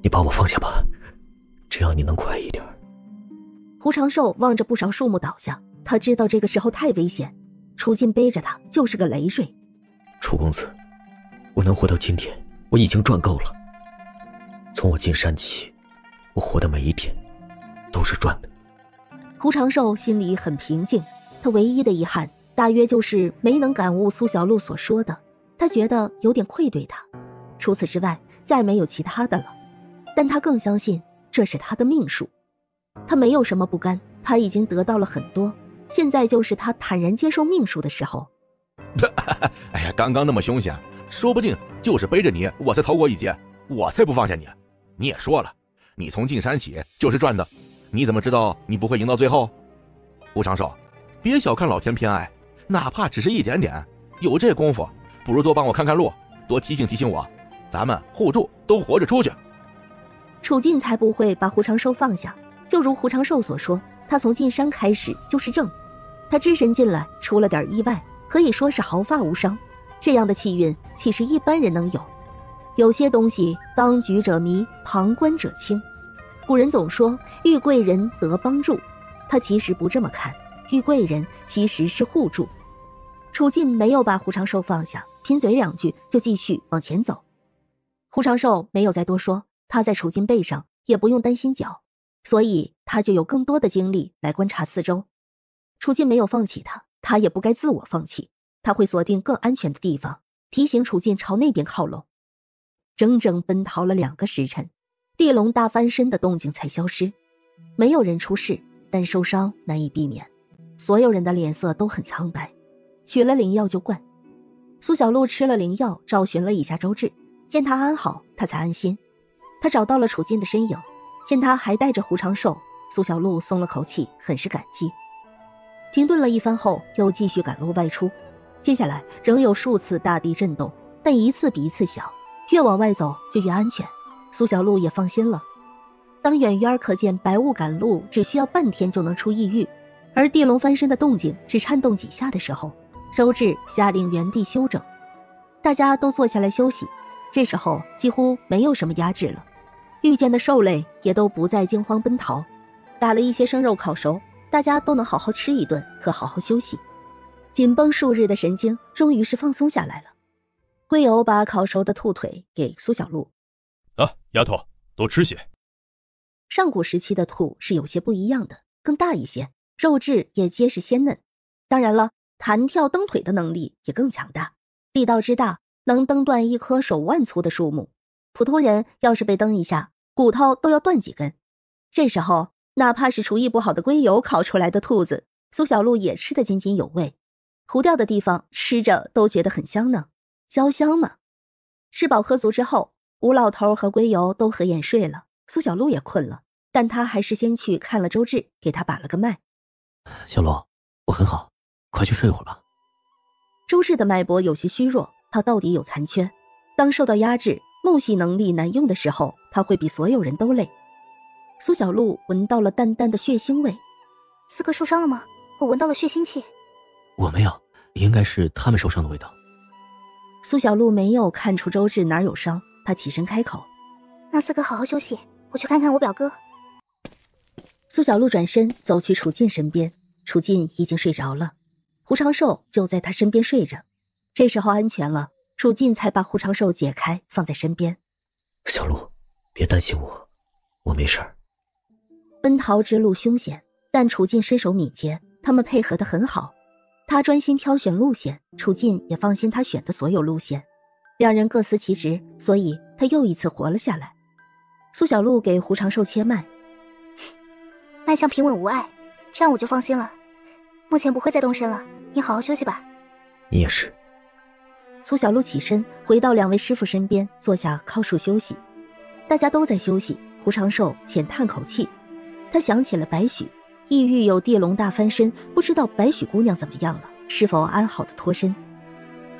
你把我放下吧，只要你能快一点。
胡长寿望着不少树木倒下，他知道这个时候太危险，楚进背着他就是个累赘。
楚公子，我能活到今天，我已经赚够了。从我进山起，我活的每一天都是赚的。
胡长寿心里很平静，他唯一的遗憾大约就是没能感悟苏小璐所说的，他觉得有点愧对他。除此之外再没有其他的了，但他更相信这是他的命数。他没有什么不甘，他已经得到了很多，现在就是他坦然接受命数的时候。
哎呀，刚刚那么凶险，说不定就是背着你我才逃过一劫，我才不放下你。你也说了，你从进山起就是赚的，你怎么知道你不会赢到最后？胡长寿，别小看老天偏爱，哪怕只是一点点，有这功夫，不如多帮我看看路，多提醒提醒我，咱们互助都活着出去。
楚进才不会把胡长寿放下，就如胡长寿所说，他从进山开始就是正，他只身进来，出了点意外，可以说是毫发无伤。这样的气运岂是一般人能有？有些东西当局者迷，旁观者清。古人总说遇贵人得帮助，他其实不这么看，遇贵人其实是互助。楚进没有把胡长寿放下，贫嘴两句就继续往前走。胡长寿没有再多说，他在楚进背上也不用担心脚，所以他就有更多的精力来观察四周。楚进没有放弃他，他也不该自我放弃，他会锁定更安全的地方，提醒楚进朝那边靠拢。整整奔逃了2个时辰，地龙大翻身的动静才消失。没有人出事，但受伤难以避免，所有人的脸色都很苍白。取了灵药就灌。苏小璐吃了灵药，找寻了一下周至，见他安好，他才安心。他找到了楚进的身影，见他还带着胡长寿，苏小璐松了口气，很是感激。停顿了一番后，又继续赶路外出。接下来仍有数次大地震动，但一次比一次小，越往外走就越安全，苏小璐也放心了。当远远可见白雾赶路只需要半天就能出异域，而地龙翻身的动静只颤动几下的时候，周至下令原地休整。大家都坐下来休息，这时候几乎没有什么压制了，遇见的兽类也都不再惊慌奔逃，打了一些生肉烤熟，大家都能好好吃一顿，可好好休息。紧绷数日的神经终于是放松下来了。龟友把烤熟的兔腿给苏小璐。
丫头，多吃些。
上古时期的兔是有些不一样的，更大一些，肉质也结实鲜嫩。当然了，弹跳蹬腿的能力也更强大，力道之大，能蹬断一棵手腕粗的树木。普通人要是被蹬一下，骨头都要断几根。这时候，哪怕是厨艺不好的龟友烤出来的兔子，苏小璐也吃得津津有味。糊掉的地方吃着都觉得很香呢，焦香嘛。吃饱喝足之后，吴老头和龟友都合眼睡了，苏小璐也困了，但他还是先去看了周至，给他把了个脉。
小璐，我很好，快去睡会儿吧。
周至的脉搏有些虚弱，他到底有残缺。当受到压制，木系能力难用的时候，他会比所有人都累。苏小璐闻到了淡淡的血腥味。
四哥受伤了吗？我闻到了血腥气。
我没有，应该是他们受伤的味道。
苏小璐没有看出周至哪儿有伤，他起身开口：
那四哥好好休息，我去看看我表哥。
苏小璐转身走去楚进身边，楚进已经睡着了，胡长寿就在他身边睡着。这时候安全了，楚进才把胡长寿解开放在身边。
小璐，别担心我，我没事儿。
奔逃之路凶险，但楚进身手敏捷，他们配合得很好。他专心挑选路线，楚进也放心他选的所有路线。两人各司其职，所以他又一次活了下来。苏小璐给胡长寿切脉，
脉象平稳无碍，这样我就放心了。目前不会再动身了，你好好休息吧。
你也是。
苏小璐起身回到两位师傅身边，坐下靠树休息。大家都在休息，胡长寿浅叹口气，他想起了白许，异域有地龙大翻身，不知道白许姑娘怎么样了，是否安好的脱身。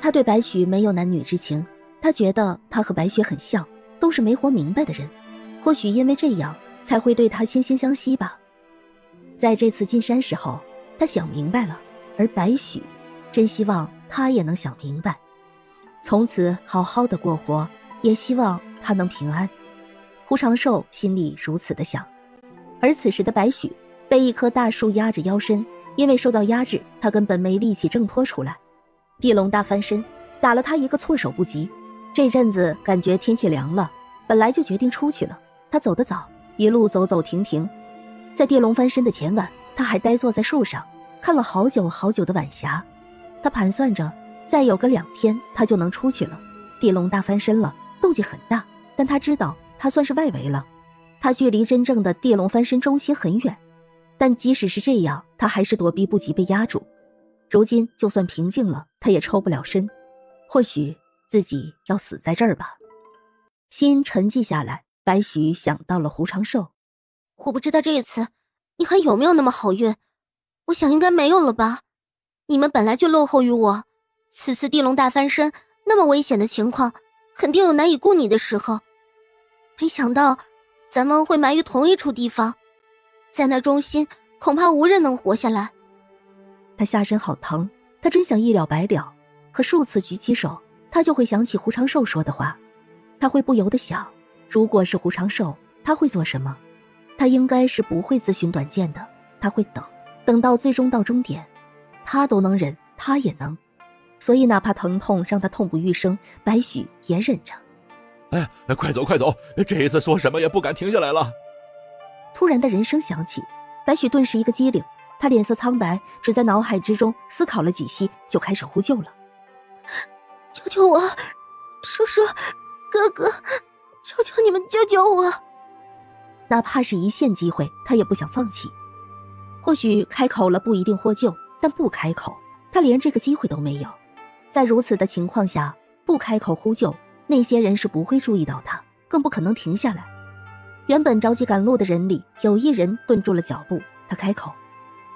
他对白许没有男女之情，他觉得他和白雪很像，都是没活明白的人，或许因为这样才会对他惺惺相惜吧。在这次进山时候，他想明白了，而白许真希望他也能想明白，从此好好的过活，也希望他能平安。胡长寿心里如此的想。而此时的白许被一棵大树压着腰身，因为受到压制，他根本没力气挣脱出来。地龙大翻身打了他一个措手不及。这阵子感觉天气凉了，本来就决定出去了。他走得早，一路走走停停。在地龙翻身的前晚，他还呆坐在树上看了好久好久的晚霞。他盘算着再有个2天他就能出去了。地龙大翻身了，动静很大，但他知道他算是外围了，他距离真正的地龙翻身中心很远，但即使是这样，他还是躲避不及被压住。如今就算平静了，他也抽不了身，或许自己要死在这儿吧。心沉寂下来，白许想到了胡长寿。
我不知道这一次你还有没有那么好运，我想应该没有了吧。你们本来就落后于我，此次地龙大翻身那么危险的情况，肯定有难以顾你的时候。没想到咱们会埋于同一处地方，在那中心恐怕无人能活下来。
他下身好疼，他真想一了百了，可数次举起手，他就会想起胡长寿说的话。他会不由得想，如果是胡长寿，他会做什么？他应该是不会自寻短见的，他会等到最终到终点。他都能忍，他也能，所以哪怕疼痛让他痛不欲生，白许也忍着。
哎，快走快走，这一次说什么也不敢停下来了。
突然的人声响起，白许顿时一个机灵，他脸色苍白，只在脑海之中思考了几息，就开始呼救了。
救救我，叔叔，哥哥，求求你们救救我！
哪怕是一线机会，他也不想放弃。或许开口了不一定获救，但不开口，他连这个机会都没有。在如此的情况下，不开口呼救，那些人是不会注意到他，更不可能停下来。原本着急赶路的人里，有一人顿住了脚步，他开口：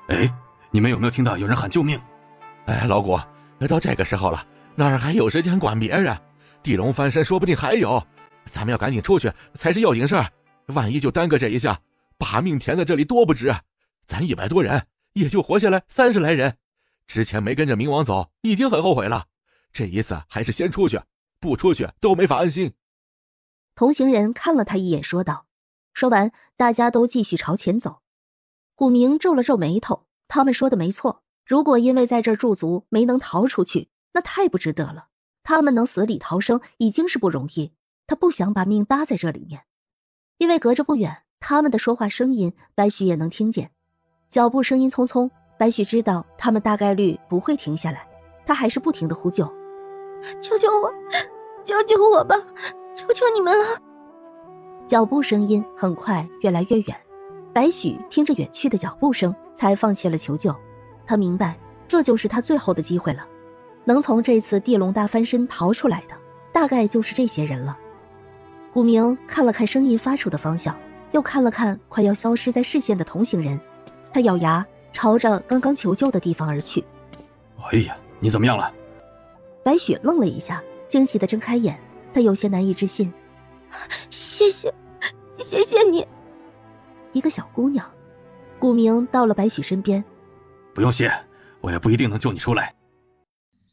哎，你们有没有听到有人喊救命？
哎，老谷，到这个时候了，哪还有时间管别人？地龙翻身说不定还有，咱们要赶紧出去才是要紧事儿。万一就耽搁这一下，把命填在这里多不值。咱100多人也就活下来30来人，之前没跟着冥王走已经很后悔了，这一次还是先出去，不出去都没法安心。
同行人看了他一眼说道。说完，大家都继续朝前走。古明皱了皱眉头，他们说的没错，如果因为在这儿驻足没能逃出去，那太不值得了。他们能死里逃生已经是不容易，他不想把命搭在这里面。因为隔着不远，他们的说话声音白许也能听见，脚步声音匆匆，白许知道他们大概率不会停下来，他还是不停地呼救：
救救我，救救我吧，求求你们了！
脚步声音很快越来越远，白许听着远去的脚步声才放弃了求救。他明白这就是他最后的机会了，能从这次地龙大翻身逃出来的大概就是这些人了。古明看了看声音发出的方向，又看了看快要消失在视线的同行人，他咬牙朝着刚刚求救的地方而去。
哎呀，你怎么样了？
白许愣了一下，惊喜地睁开眼，他有些难以置信。
谢谢你。
一个小姑娘。古明到了白许身边。
不用谢，我也不一定能救你出来。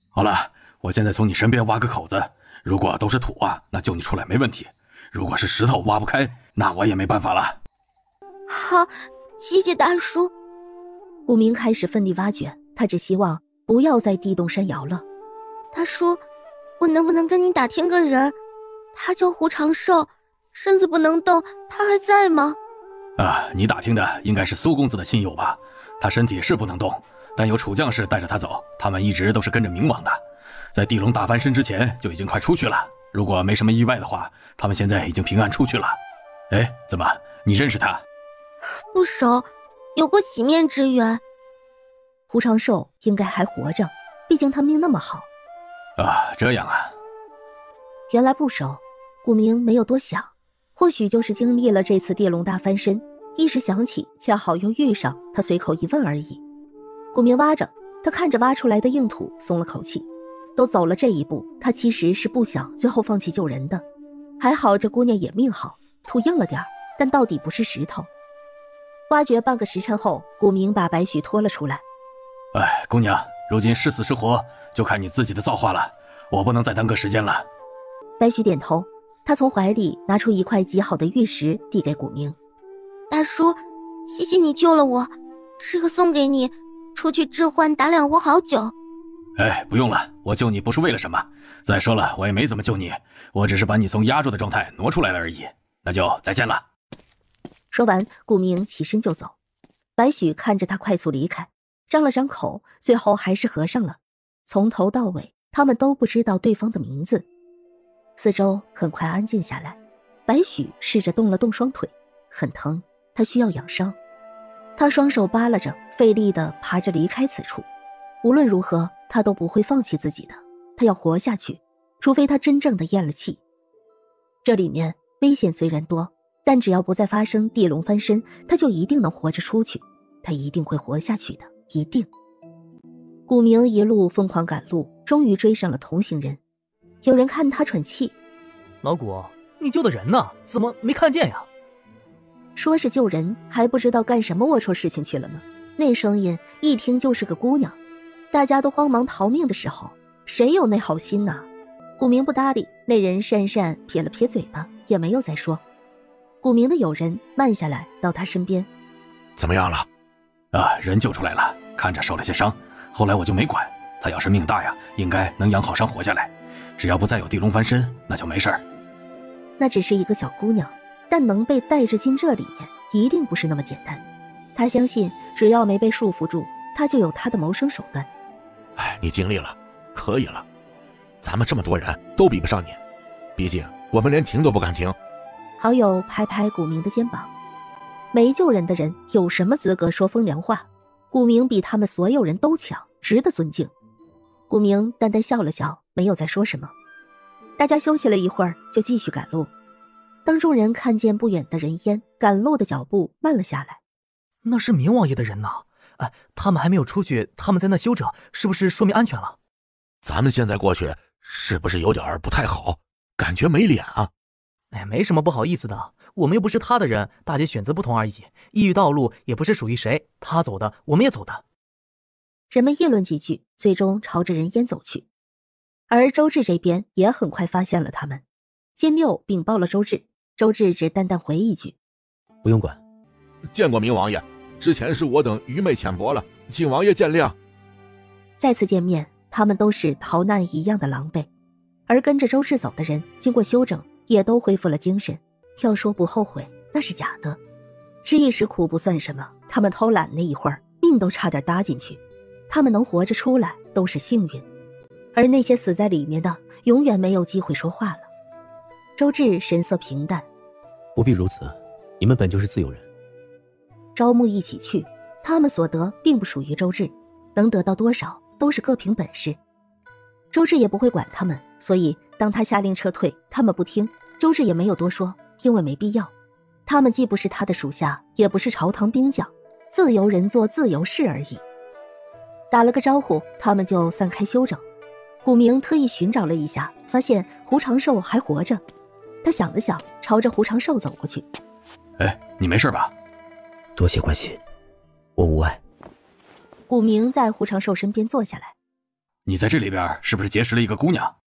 好了，我现在从你身边挖个口子，如果都是土啊，那救你出来没问题，如果是石头挖不开，那我也没办法了。
好，谢谢大叔。
古明开始奋力挖掘，他只希望不要再地动山摇了。
大叔，我能不能跟你打听个人？他叫胡长寿，身子不能动，他还在吗？
你打听的应该是苏公子的亲友吧？他身体是不能动，但有楚将士带着他走，他们一直都是跟着冥王的，在地龙大翻身之前就已经快出去了。如果没什么意外的话，他们现在已经平安出去了。哎，怎么，你认识他？
不熟，有过几面之缘。
胡长寿应该还活着，毕竟他命那么好。
这样啊。
原来不熟，古明没有多想，或许就是经历了这次地龙大翻身，一时想起，恰好又遇上，他随口一问而已。古明挖着，他看着挖出来的硬土，松了口气。都走了这一步，他其实是不想最后放弃救人的。还好这姑娘也命好，土硬了点，但到底不是石头。挖掘半个时辰后，古明把白许拖了出来。
哎，姑娘，如今是死是活，就看你自己的造化了，我不能再耽搁时间了。
白许点头，他从怀里拿出一块极好的玉石递给古明。
大叔，谢谢你救了我，这个送给你，出去置换打两窝好久。
哎，不用了，我救你不是为了什么。再说了，我也没怎么救你，我只是把你从压住的状态挪出来了而已。那就再见了。
说完，顾明起身就走。白许看着他快速离开，张了张口，最后还是合上了。从头到尾，他们都不知道对方的名字。四周很快安静下来。白许试着动了动双腿，很疼，他需要养伤。他双手扒拉着，费力地爬着离开此处。无论如何，他都不会放弃自己的。他要活下去，除非他真正的咽了气。这里面危险虽然多，但只要不再发生地龙翻身，他就一定能活着出去。他一定会活下去的，一定。古明一路疯狂赶路，终于追上了同行人。有人看他喘气：“
老古，你救的人呢？怎么没看见呀？”
说是救人，还不知道干什么龌龊事情去了呢。那声音一听就是个姑娘。大家都慌忙逃命的时候，谁有那好心呢？古明不搭理，那人讪讪撇了撇嘴巴，也没有再说。古明的友人慢下来到他身边：“
怎么样了？”“
啊，人救出来了，看着受了些伤，后来我就没管。他要是命大呀，应该能养好伤活下来。只要不再有地龙翻身，那就没事儿。”
那只是一个小姑娘，但能被带着进这里面，一定不是那么简单。他相信，只要没被束缚住，他就有他的谋生手段。
哎，你尽力了，可以了。咱们这么多人都比不上你，毕竟我们连停都不敢停。
好友拍拍古明的肩膀：“没救人的人有什么资格说风凉话？古明比他们所有人都强，值得尊敬。”古明淡淡笑了笑，没有再说什么。大家休息了一会儿，就继续赶路。当众人看见不远的人烟，赶路的脚步慢了下来。
“那是明王爷的人呢。哎，他们还没有出去，他们在那休整，是不是说明安全了？”“
咱们现在过去是不是有点不太好？感觉没脸啊。”“
哎，没什么不好意思的，我们又不是他的人，大家选择不同而已。异域道路也不是属于谁，他走的我们也走的。”
人们议论几句，最终朝着人烟走去。而周志这边也很快发现了他们，金六禀报了周志，周志只淡淡回一句：“
不用管。”“
见过明王爷，之前是我等愚昧浅薄了，请王爷见谅。”
再次见面，他们都是逃难一样的狼狈，而跟着周志走的人经过休整，也都恢复了精神。要说不后悔，那是假的。吃一时苦不算什么，他们偷懒那一会儿，命都差点搭进去。他们能活着出来都是幸运，而那些死在里面的永远没有机会说话了。周志神色平淡：“
不必如此，你们本就是自由人。”
招募一起去，他们所得并不属于周志，能得到多少都是各凭本事。周志也不会管他们，所以当他下令撤退，他们不听，周志也没有多说，因为没必要。他们既不是他的属下，也不是朝堂兵将，自由人做自由事而已。打了个招呼，他们就散开休整。古明特意寻找了一下，发现胡长寿还活着。他想了想，朝着胡长寿走过去：“
哎，你没事吧？”“
多谢关心，我无碍。”
古明在胡长寿身边坐下来：“
你在这里边是不是结识了一个姑娘？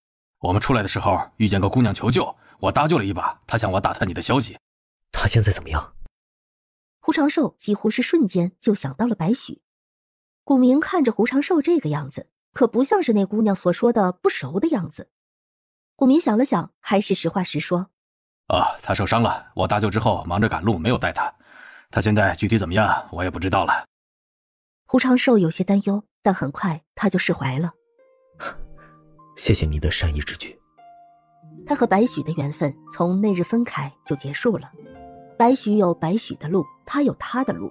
我们出来的时候遇见个姑娘求救，我搭救了一把，她向我打探你的消息。”“
她现在怎么样？”
胡长寿几乎是瞬间就想到了白许。古明看着胡长寿这个样子，可不像是那姑娘所说的不熟的样子。古明想了想，还是实话实说：“
她受伤了，我搭救之后忙着赶路，没有带她。她现在具体怎么样，我也不知道了。”
胡长寿有些担忧，但很快他就释怀了。
“谢谢你的善意之举。”
他和白许的缘分从那日分开就结束了。白许有白许的路，他有他的路。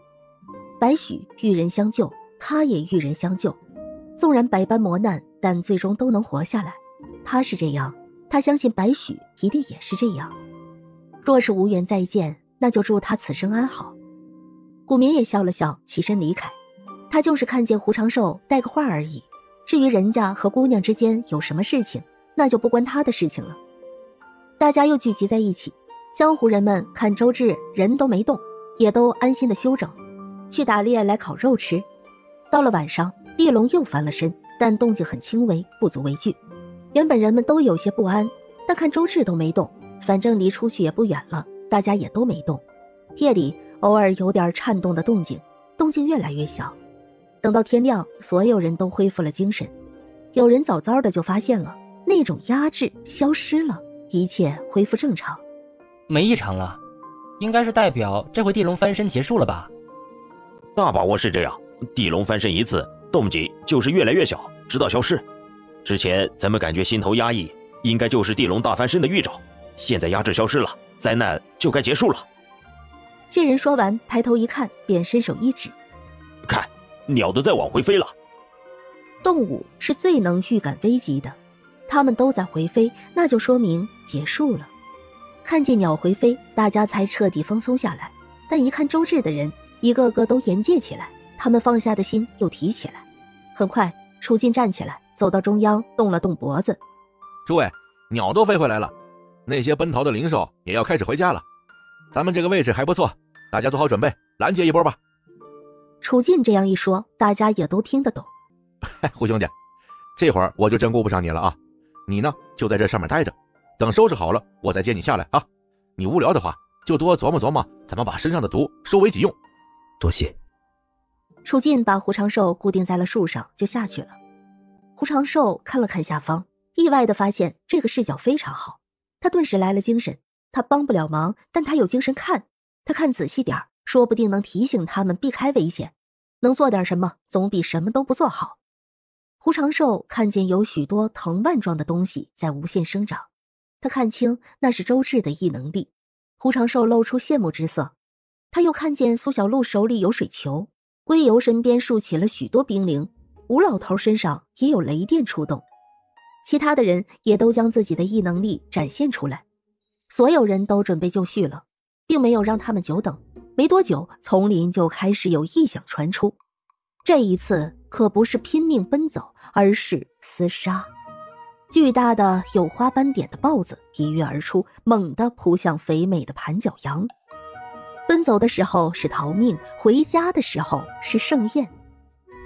白许遇人相救，他也遇人相救。纵然百般磨难，但最终都能活下来。他是这样，他相信白许一定也是这样。若是无缘再见，那就祝他此生安好。古明也笑了笑，起身离开。他就是看见胡长寿带个话而已，至于人家和姑娘之间有什么事情，那就不关他的事情了。大家又聚集在一起，江湖人们看周志人都没动，也都安心的休整，去打猎来烤肉吃。到了晚上，地龙又翻了身，但动静很轻微，不足为惧。原本人们都有些不安，但看周至都没动，反正离出去也不远了，大家也都没动。夜里偶尔有点颤动的动静，动静越来越小。等到天亮，所有人都恢复了精神。有人早早的就发现了，那种压制消失了，一切恢复正常。
没异常了，应该是代表这回地龙翻身结束了吧？
大把握是这样，地龙翻身一次，动静就是越来越小，直到消失。之前咱们感觉心头压抑，应该就是地龙大翻身的预兆。现在压制消失了，灾难就该结束了。
这人说完，抬头一看，便伸手一指，
看，鸟都在往回飞了。
动物是最能预感危机的，它们都在回飞，那就说明结束了。看见鸟回飞，大家才彻底放松下来。但一看周至的人，一个个都严戒起来，他们放下的心又提起来。很快，楚进站起来，走到中央，动了动脖子。
诸位，鸟都飞回来了，那些奔逃的灵兽也要开始回家了。咱们这个位置还不错，大家做好准备，拦截一波吧。
楚进这样一说，大家也都听得懂。
胡兄弟，这会儿我就真顾不上你了啊！你呢，就在这上面待着，等收拾好了，我再接你下来啊。你无聊的话，就多琢磨琢磨怎么把身上的毒收为己用。
多谢。
楚进把胡长寿固定在了树上，就下去了。胡长寿看了看下方，意外地发现这个视角非常好，他顿时来了精神。他帮不了忙，但他有精神看，他看仔细点，说不定能提醒他们避开危险，能做点什么，总比什么都不做好。胡长寿看见有许多藤蔓状的东西在无限生长，他看清那是周至的异能力。胡长寿露出羡慕之色。他又看见苏小璐手里有水球，龟游身边竖起了许多冰灵，吴老头身上也有雷电出动，其他的人也都将自己的异能力展现出来。所有人都准备就绪了，并没有让他们久等。没多久，丛林就开始有异响传出。这一次可不是拼命奔走，而是厮杀。巨大的有花斑点的豹子一跃而出，猛地扑向肥美的盘角羊。奔走的时候是逃命，回家的时候是盛宴。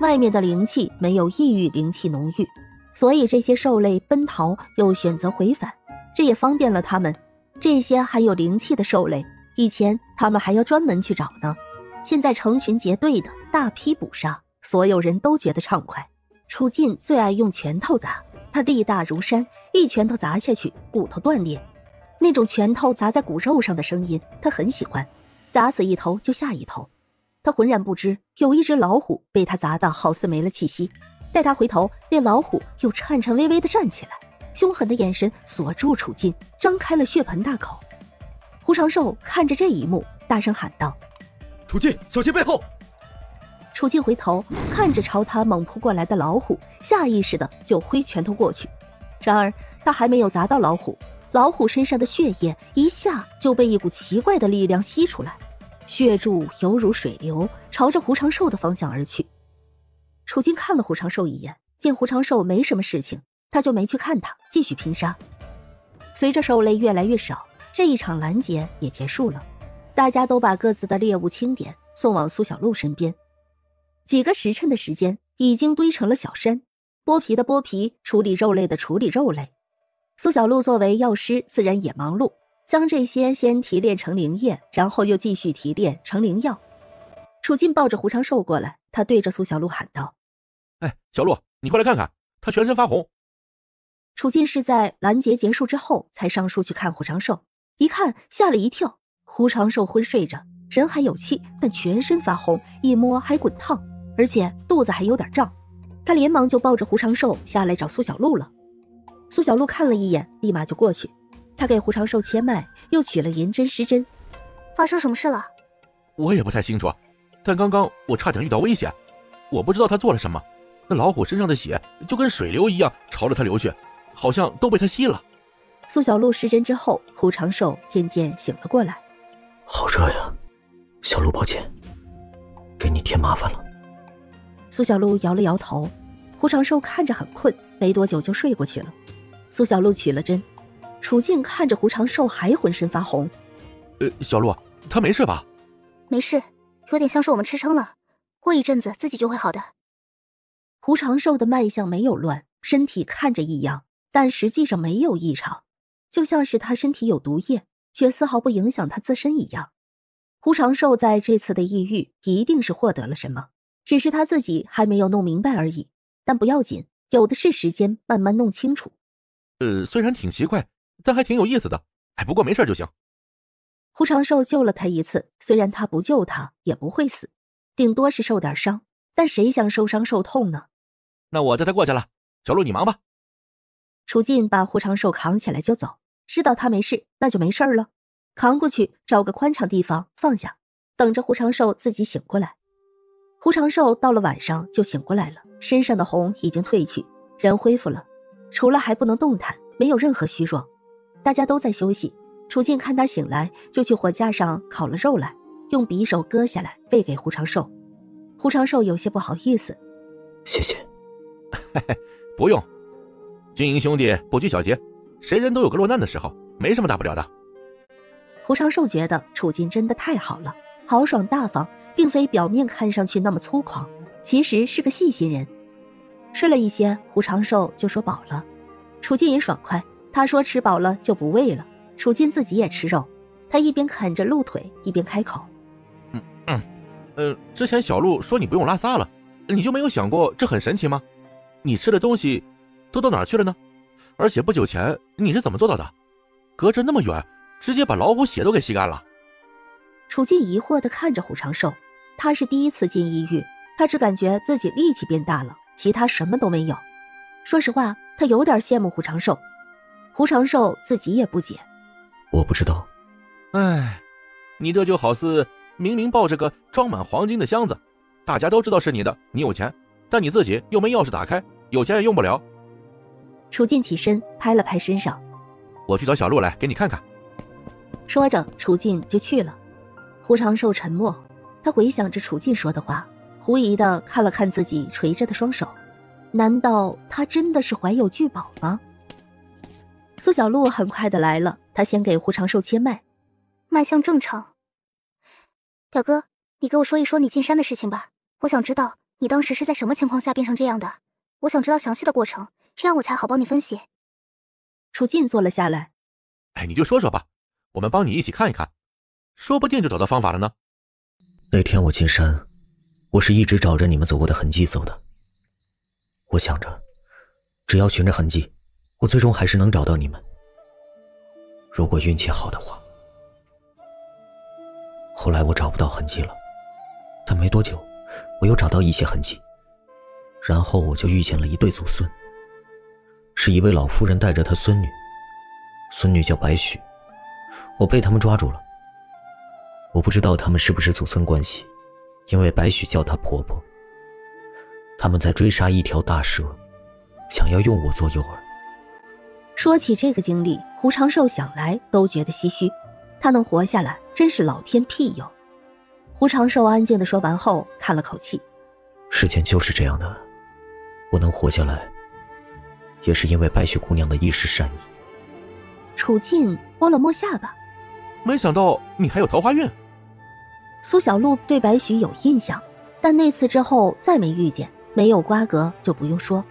外面的灵气没有异域灵气浓郁，所以这些兽类奔逃又选择回返，这也方便了他们。这些含有灵气的兽类，以前他们还要专门去找呢，现在成群结队的大批捕杀，所有人都觉得畅快。楚进最爱用拳头砸，他力大如山，一拳头砸下去，骨头断裂。那种拳头砸在骨肉上的声音，他很喜欢，砸死一头就下一头。他浑然不知，有一只老虎被他砸得好似没了气息。待他回头，那老虎又颤颤巍巍地站起来，凶狠的眼神锁住楚进，张开了血盆大口。胡长寿看着这一幕，大声喊道：
楚进，小心背后！
楚进回头看着朝他猛扑过来的老虎，下意识的就挥拳头过去。然而他还没有砸到老虎，老虎身上的血液一下就被一股奇怪的力量吸出来，血柱犹如水流，朝着胡长寿的方向而去。楚进看了胡长寿一眼，见胡长寿没什么事情，他就没去看他，继续拼杀。随着兽类越来越少，这一场拦截也结束了，大家都把各自的猎物清点，送往苏小璐身边。几个时辰的时间，已经堆成了小山，剥皮的剥皮，处理肉类的处理肉类。苏小璐作为药师，自然也忙碌，将这些先提炼成灵液，然后又继续提炼成灵药。楚进抱着胡长寿过来，他对着苏小璐喊道：
哎，小璐，你快来看看，他全身发红。
楚进是在拦截结束之后才上树去看胡长寿，一看吓了一跳，胡长寿昏睡着，人还有气，但全身发红，一摸还滚烫，而且肚子还有点胀。他连忙就抱着胡长寿下来找苏小璐了。苏小璐看了一眼，立马就过去，他给胡长寿切脉，又取了银针施针。
发生什么事了？
我也不太清楚，但刚刚我差点遇到危险，我不知道他做了什么，那老虎身上的血就跟水流一样朝着他流去，好像都被他吸了。
苏小璐施针之后，胡长寿渐渐醒了过来。
好热呀，小璐，抱歉，给你添麻烦了。
苏小璐摇了摇头，胡长寿看着很困，没多久就睡过去了。苏小璐取了针，楚进看着胡长寿还浑身发红。
小璐，他没事吧？
没事，有点像是我们吃撑了，过一阵子自己就会好的。
胡长寿的脉象没有乱，身体看着异样，但实际上没有异常，就像是他身体有毒液，却丝毫不影响他自身一样。胡长寿在这次的异域一定是获得了什么，只是他自己还没有弄明白而已。但不要紧，有的是时间慢慢弄清楚。
虽然挺奇怪，但还挺有意思的。不过没事就行。
胡长寿救了他一次，虽然他不救他也不会死，顶多是受点伤，但谁想受伤受痛呢？
那我带他过去了，小鹿你忙吧。
楚进把胡长寿扛起来就走，知道他没事，那就没事了。扛过去，找个宽敞地方放下，等着胡长寿自己醒过来。胡长寿到了晚上就醒过来了，身上的红已经褪去，人恢复了，除了还不能动弹，没有任何虚弱。大家都在休息，楚进看他醒来，就去火架上烤了肉来，用匕首割下来喂给胡长寿。胡长寿有些不好意思，
谢谢。
不用，军营兄弟不拘小节，谁人都有个落难的时候，没什么大不了的。
胡长寿觉得楚进真的太好了，豪爽大方，并非表面看上去那么粗犷，其实是个细心人。吃了一些，胡长寿就说饱了，楚进也爽快，他说吃饱了就不喂了。楚进自己也吃肉，他一边啃着鹿腿一边开口：
之前小鹿说你不用拉撒了，你就没有想过这很神奇吗？你吃的东西都到哪儿去了呢？而且不久前你是怎么做到的？隔着那么远，直接把老虎血都给吸干了。
楚进疑惑地看着胡长寿，他是第一次进异域，他只感觉自己力气变大了，其他什么都没有。说实话，他有点羡慕胡长寿。胡长寿自己也不解，
我不知道。
你这就好似明明抱着个装满黄金的箱子，大家都知道是你的，你有钱，但你自己又没钥匙打开，有钱也用不了。
楚进起身拍了拍身上，
我去找小鹿来给你看看。
说着楚进就去了。胡长寿沉默，他回想着楚进说的话，狐疑地看了看自己垂着的双手，难道他真的是怀有巨宝吗？苏小璐很快的来了，他先给胡长寿切脉，
脉象正常。表哥，你给我说一说你进山的事情吧，我想知道你当时是在什么情况下变成这样的，我想知道详细的过程，这样我才好帮你分析。
楚进坐了下来，
你就说说吧，我们帮你一起看一看，说不定就找到方法了呢。
那天我进山，我是一直找着你们走过的痕迹走的。我想着，只要循着痕迹，我最终还是能找到你们。如果运气好的话。后来我找不到痕迹了，但没多久，我又找到一些痕迹，然后我就遇见了一对祖孙，是一位老夫人带着她孙女，孙女叫白许，我被他们抓住了。我不知道他们是不是祖孙关系，因为白许叫她婆婆。他们在追杀一条大蛇，想要用我做诱饵。
说起这个经历，胡长寿想来都觉得唏嘘，他能活下来真是老天庇佑。胡长寿安静地说完后叹了口气，
事情就是这样的，我能活下来也是因为白雪姑娘的一时善意。
楚进摸了摸下巴，
没想到你还有桃花运。
苏小璐对白许有印象，但那次之后再没遇见，没有瓜葛就不用说。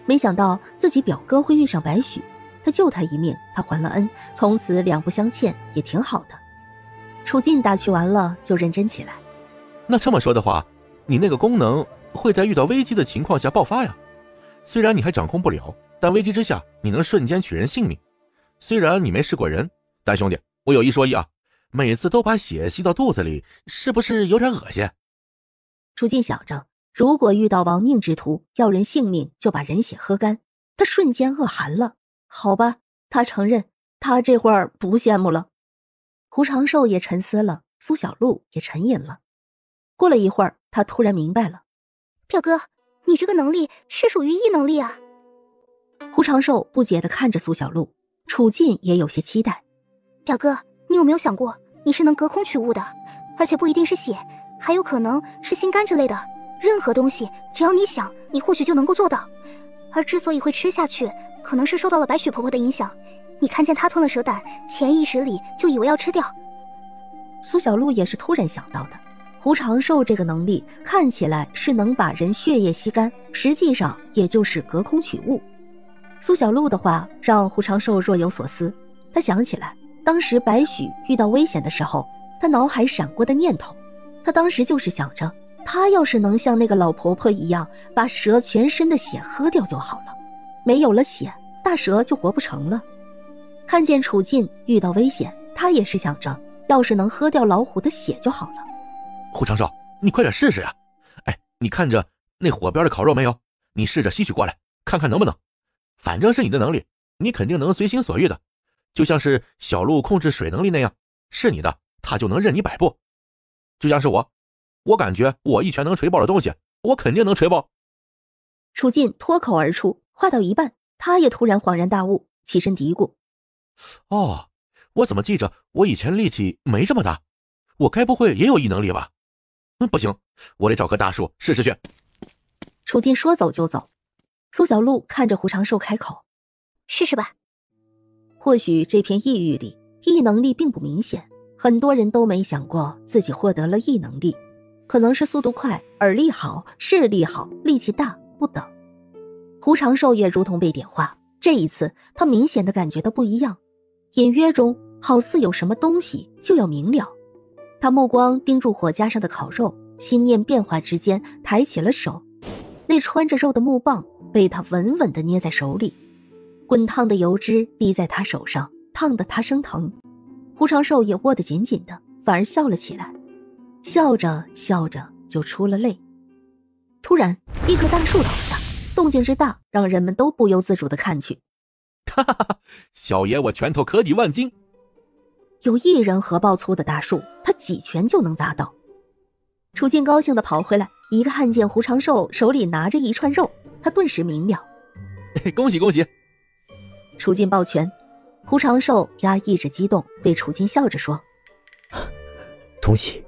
没想到自己表哥会遇上白许，他救他一命，他还了恩，从此两不相欠，也挺好的。楚进打趣完了就认真起来。
那这么说的话，你那个功能会在遇到危机的情况下爆发呀。虽然你还掌控不了，但危机之下你能瞬间取人性命。虽然你没试过人，但兄弟，我有一说一啊，每次都把血吸到肚子里，是不是有点恶心？
楚进想着，如果遇到亡命之徒要人性命就把人血喝干，他瞬间恶寒了。好吧，他承认他这会儿不羡慕了。胡长寿也沉思了，苏小璐也沉吟了。过了一会儿，他突然明白了，
表哥，你这个能力是属于异能力啊。
胡长寿不解地看着苏小璐，楚进也有些期待。
表哥，你有没有想过你是能隔空取物的，而且不一定是血，还有可能是心肝之类的，任何东西只要你想，你或许就能够做到。而之所以会吃下去，可能是受到了白雪婆婆的影响，你看见她吞了蛇胆，潜意识里就以为要吃掉。
苏小璐也是突然想到的，胡长寿这个能力看起来是能把人血液吸干，实际上也就是隔空取物。苏小璐的话让胡长寿若有所思，他想起来当时白许遇到危险的时候，他脑海闪过的念头。他当时就是想着，他要是能像那个老婆婆一样把蛇全身的血喝掉就好了，没有了血，大蛇就活不成了。看见楚进遇到危险，他也是想着要是能喝掉老虎的血就好了。
胡长寿，你快点试试呀！哎，你看着那火边的烤肉没有？你试着吸取过来，看看能不能。反正是你的能力，你肯定能随心所欲的，就像是小鹿控制水能力那样，是你的，他就能任你摆布。就像是我感觉我一拳能锤爆的东西，我肯定能锤爆。
楚进脱口而出，话到一半，他也突然恍然大悟，起身嘀咕：
哦，我怎么记着我以前力气没这么大？我该不会也有异能力吧？不行，我得找棵大树试试去。
楚进说走就走。苏小璐看着胡长寿开口：
试试吧。
或许这片异域里异能力并不明显，很多人都没想过自己获得了异能力，可能是速度快、耳力好、视力好、力气大不等。胡长寿也如同被点化，这一次他明显的感觉到不一样，隐约中好似有什么东西就要明了。他目光盯住火架上的烤肉，心念变化之间抬起了手，那穿着肉的木棒被他稳稳地捏在手里，滚烫的油脂滴在他手上，烫得他生疼。胡长寿也握得紧紧的，反而笑了起来，笑着笑着就出了泪。突然一棵大树倒下，动静之大让人们都不由自主地看去。
哈哈哈，小爷我拳头可抵万金。
有一人荷包粗的大树，他几拳就能砸到。楚进高兴地跑回来，一看见胡长寿手里拿着一串肉，他顿时明了。
恭喜恭喜！
楚进抱拳。胡长寿压抑着激动，对楚进笑着说：
恭喜。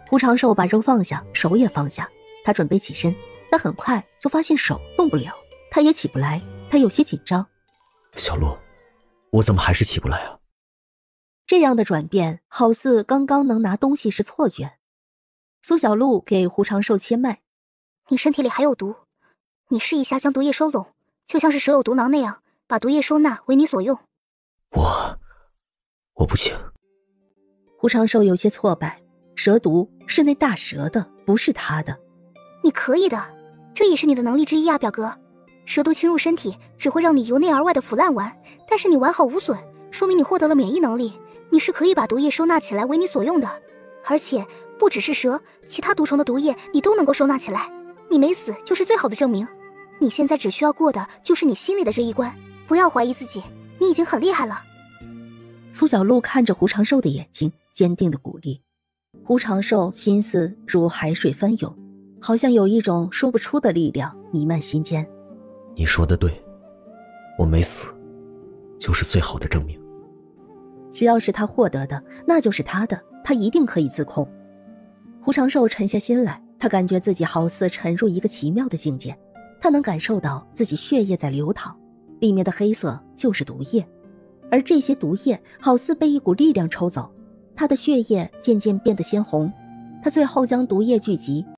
胡长寿把肉放下，手也放下，他准备起身，但很快就发现手动不了，他也起不来，他有些紧张。
小璐，我怎么还是起不来啊？
这样的转变好似刚刚能拿东西是错觉。苏小璐给胡长寿切脉：
你身体里还有毒，你试一下将毒液收拢，就像是蛇有毒囊那样，把毒液收纳为你所用。
我不行。
胡长寿有些挫败，蛇毒是那大蛇的，不是他的。
你可以的，这也是你的能力之一啊，表哥。蛇毒侵入身体只会让你由内而外的腐烂完，但是你完好无损，说明你获得了免疫能力，你是可以把毒液收纳起来为你所用的。而且不只是蛇，其他毒虫的毒液你都能够收纳起来，你没死就是最好的证明。你现在只需要过的就是你心里的这一关，不要怀疑自己，你已经很厉害了。
苏小璐看着胡长寿的眼睛，坚定的鼓励。胡长寿心思如海水翻涌，好像有一种说不出的力量弥漫心间。
你说的对，我没死，就是最好的证明。
只要是他获得的，那就是他的，他一定可以自控。胡长寿沉下心来，他感觉自己好似沉入一个奇妙的境界，他能感受到自己血液在流淌，里面的黑色就是毒液，而这些毒液好似被一股力量抽走，他的血液渐渐变得鲜红，他最后将毒液聚集